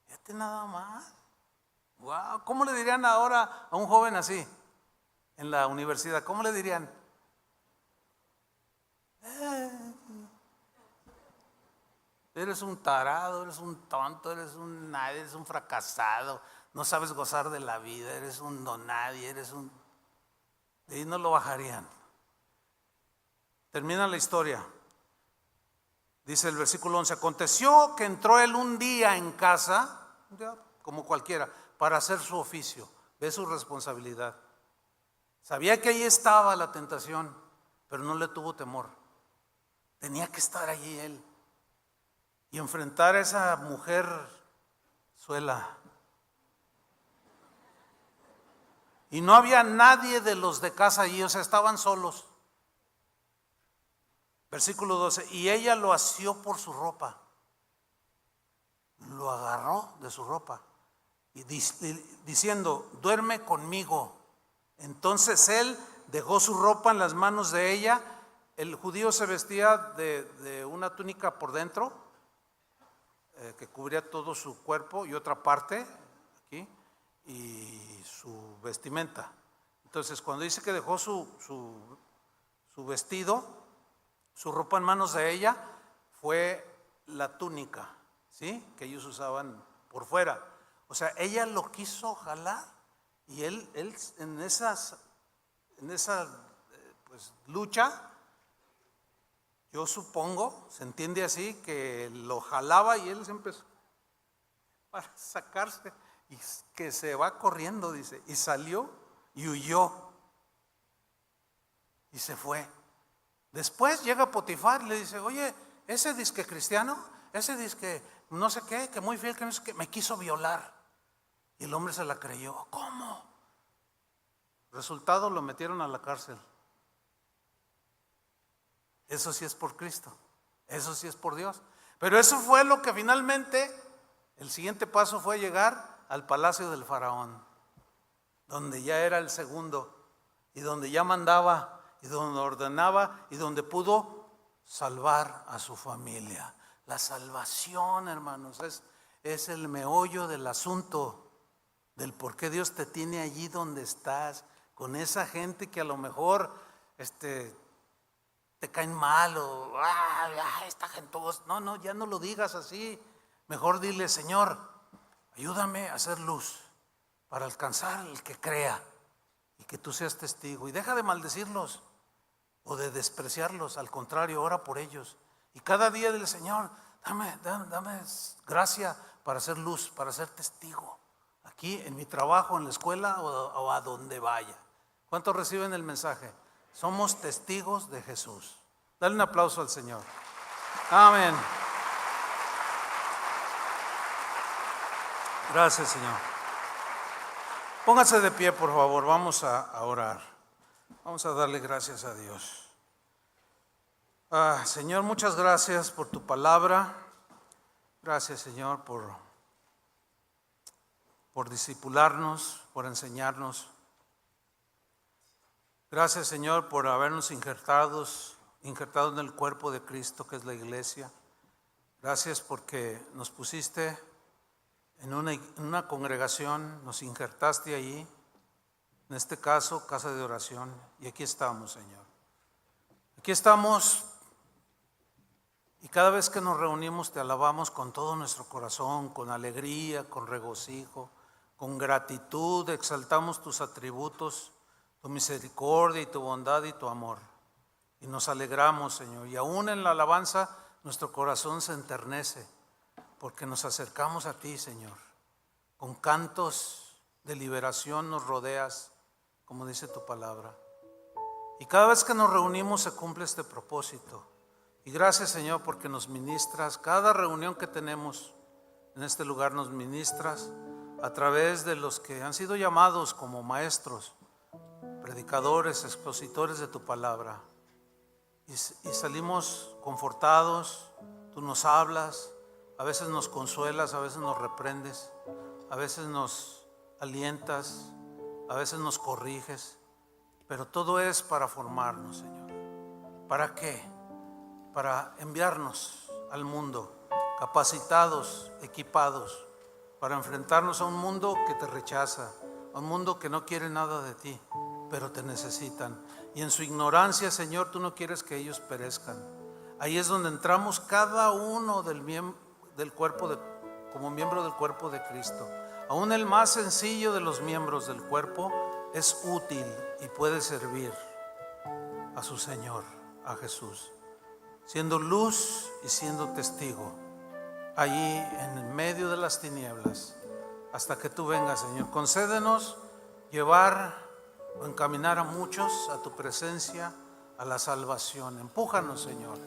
Speaker 1: Fíjate nada más. Wow, ¿cómo le dirían ahora a un joven así en la universidad? ¿Cómo le dirían? Eres un tarado, eres un tonto, eres un fracasado, no sabes gozar de la vida, eres un don nadie, de ahí no lo bajarían. Termina la historia. Dice el versículo 11: aconteció que entró él un día en casa, ya, como cualquiera, para hacer su oficio. Ve su responsabilidad. Sabía que ahí estaba la tentación, pero no le tuvo temor. Tenía que estar allí él y enfrentar a esa mujer suela. Y no había nadie de los de casa allí, o sea, estaban solos. Versículo 12: y ella lo asió por su ropa, lo agarró de su ropa y diciendo: duerme conmigo. Entonces él dejó su ropa en las manos de ella. El judío se vestía de una túnica por dentro, que cubría todo su cuerpo, y otra parte aquí, y su vestimenta. Entonces cuando dice que dejó su vestido, su ropa en manos de ella, fue la túnica, ¿sí?, que ellos usaban por fuera. O sea, ella lo quiso jalar y él en esa pues, lucha, yo supongo, se entiende así, que lo jalaba y él se empezó para sacarse, y que se va corriendo, dice, y salió y huyó y se fue. Después llega Potifar y le dice: oye, ese disque cristiano, ese disque no sé qué, que muy fiel, que no sé qué, me quiso violar. Y el hombre se la creyó. ¿Cómo? Resultado, lo metieron a la cárcel. Eso sí es por Cristo, eso sí es por Dios. Pero eso fue lo que finalmente, el siguiente paso fue llegar al palacio del faraón, donde ya era el segundo, y donde ya mandaba, y donde ordenaba, y donde pudo salvar a su familia. La salvación, hermanos, es el meollo del asunto, del por qué Dios te tiene allí donde estás, con esa gente que a lo mejor te caen mal, o esta gente, no, ya no lo digas así. Mejor dile: Señor, ayúdame a hacer luz para alcanzar al que crea y que tú seas testigo, y deja de maldecirlos o de despreciarlos. Al contrario, ora por ellos, y cada día dile: Señor, dame gracia para hacer luz, para ser testigo, aquí en mi trabajo, en la escuela o a donde vaya. ¿Cuántos reciben el mensaje? Somos testigos de Jesús. Dale un aplauso al Señor. Amén. Gracias, Señor. Póngase de pie, por favor. Vamos a orar. Vamos a darle gracias a Dios. Señor, muchas gracias por tu palabra. Gracias, Señor, por discipularnos, por enseñarnos. Gracias, Señor, por habernos injertado en el cuerpo de Cristo, que es la iglesia. Gracias porque nos pusiste en una congregación, nos injertaste allí, en este caso, casa de oración, y aquí estamos, Señor. Aquí estamos, y cada vez que nos reunimos te alabamos con todo nuestro corazón, con alegría, con regocijo, con gratitud. Exaltamos tus atributos, tu misericordia y tu bondad y tu amor, y nos alegramos, Señor, y aún en la alabanza nuestro corazón se enternece, porque nos acercamos a ti, Señor. Con cantos de liberación nos rodeas, como dice tu palabra, y cada vez que nos reunimos se cumple este propósito. Y gracias, Señor, porque nos ministras. Cada reunión que tenemos en este lugar nos ministras a través de los que han sido llamados como maestros, predicadores, expositores de tu palabra, y salimos confortados. Tú nos hablas, a veces nos consuelas, a veces nos reprendes, a veces nos alientas, a veces nos corriges, pero todo es para formarnos, Señor. ¿Para qué? Para enviarnos al mundo capacitados, equipados, para enfrentarnos a un mundo que te rechaza, a un mundo que no quiere nada de ti, pero te necesitan. Y en su ignorancia, Señor, tú no quieres que ellos perezcan. Ahí es donde entramos cada uno del cuerpo como miembro del cuerpo de Cristo. Aún el más sencillo de los miembros del cuerpo es útil y puede servir a su Señor, a Jesús, siendo luz y siendo testigo allí en medio de las tinieblas, hasta que tú vengas, Señor. Concédenos llevar o encaminar a muchos a tu presencia, a la salvación. Empújanos, Señor.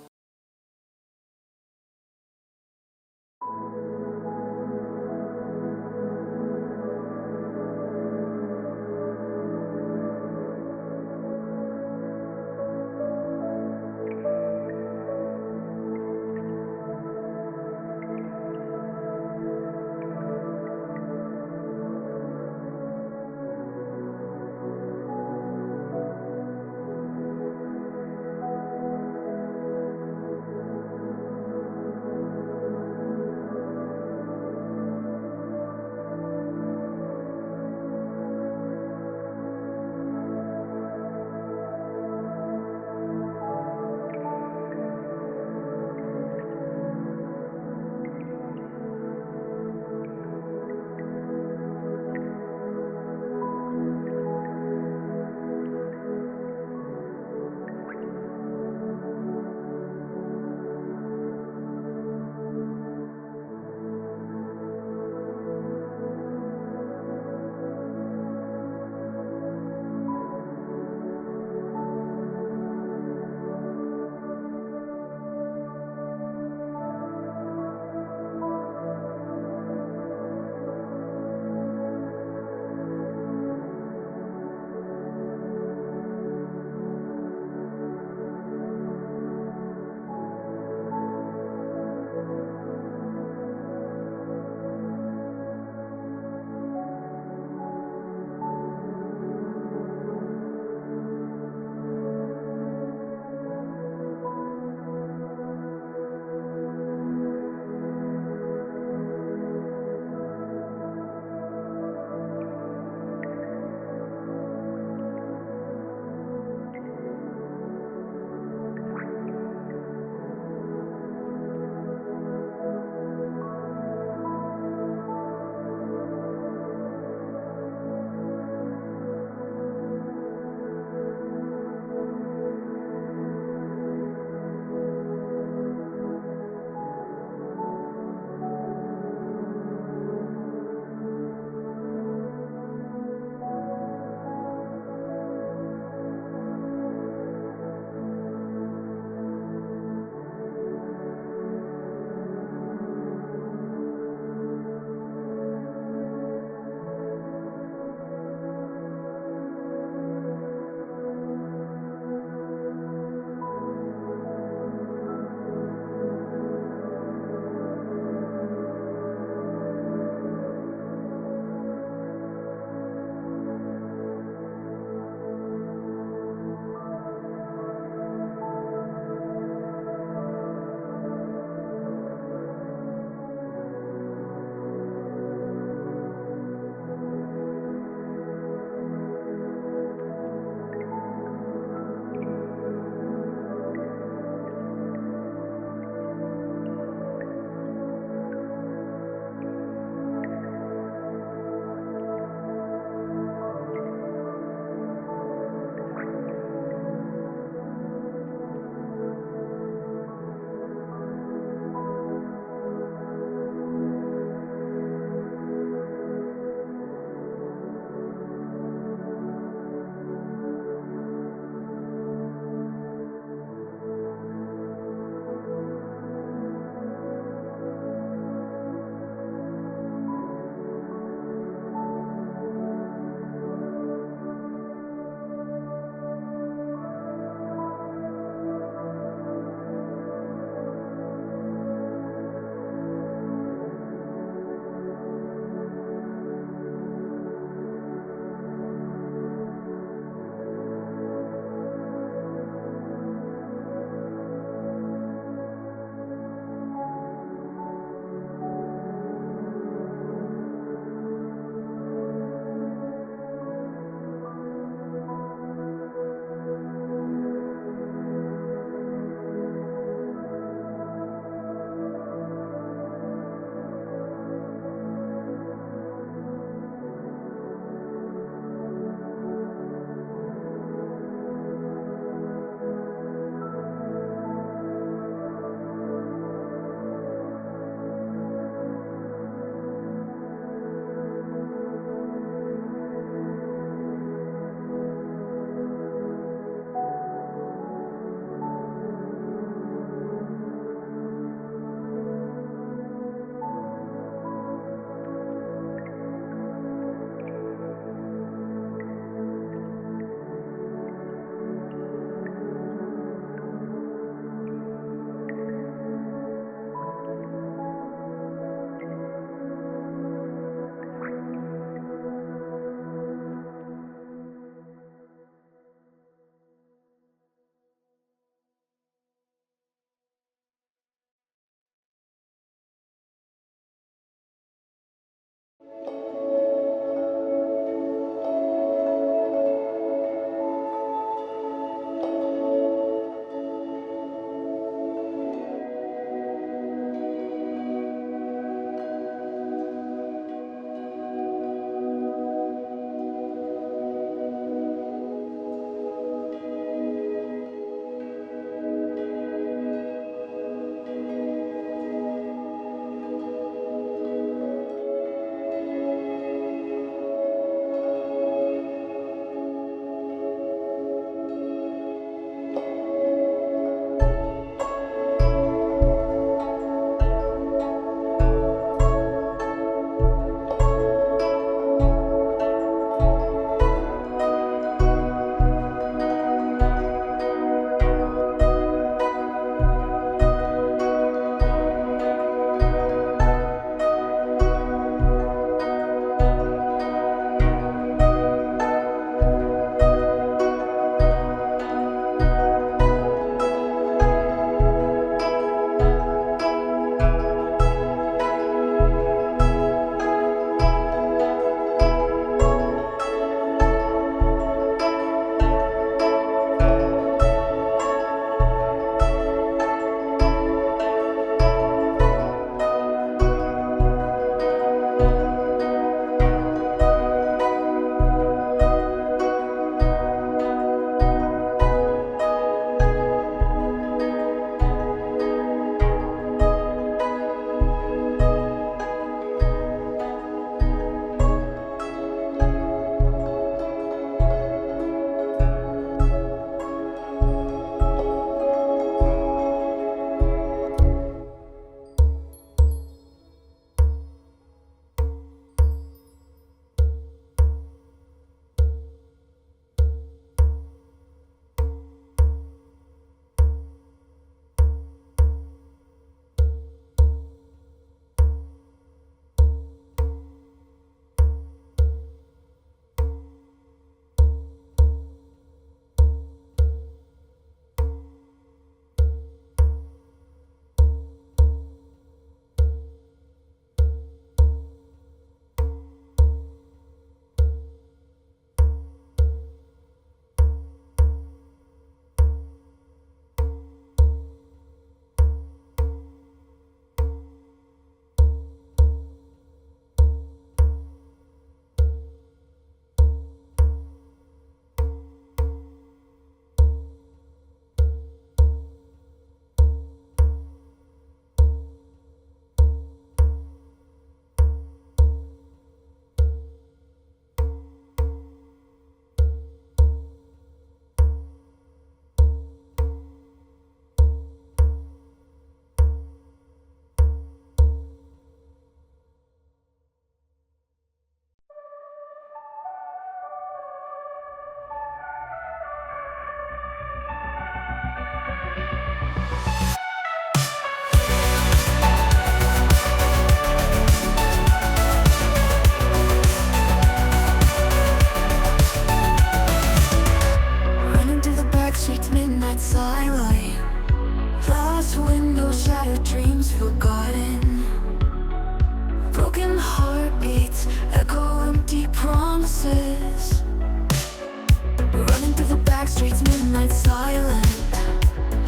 Speaker 2: silent.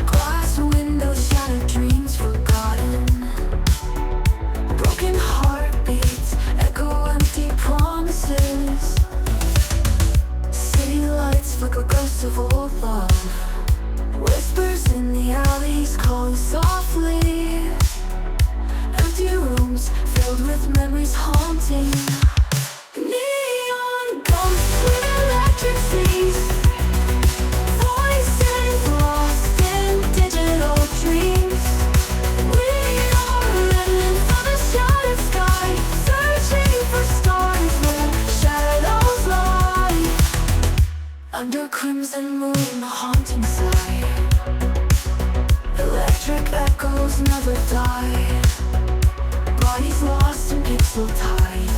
Speaker 2: Glass windows, shattered dreams forgotten. Broken heartbeats, echo empty promises. City lights flicker ghosts of old love. Whispers in the alleys calling softly. Empty rooms filled with memories haunting. Neon ghosts with electric seas. Voices lost in digital dreams. We are living for the shattered sky, searching for stars where shadows lie. Under crimson moon, a haunting sigh. Electric echoes never die. Bodies lost in pixel tide.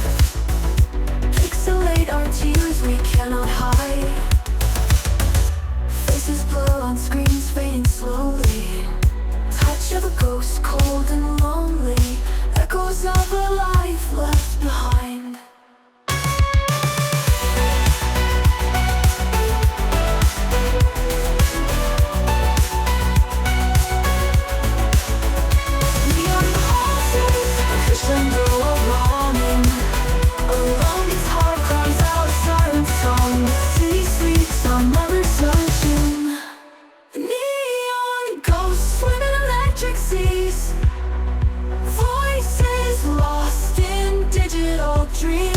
Speaker 2: Pixelate our tears we cannot hide. Faces blur on screens fading slowly. Touch of a ghost cold and lonely. Echoes of a life left behind. Neon pulses, crescendo of longing. A lone guitar cries out siren song. City sleeps on mother's ocean. Neon ghosts swim in electric seas. Voices lost in digital dreams.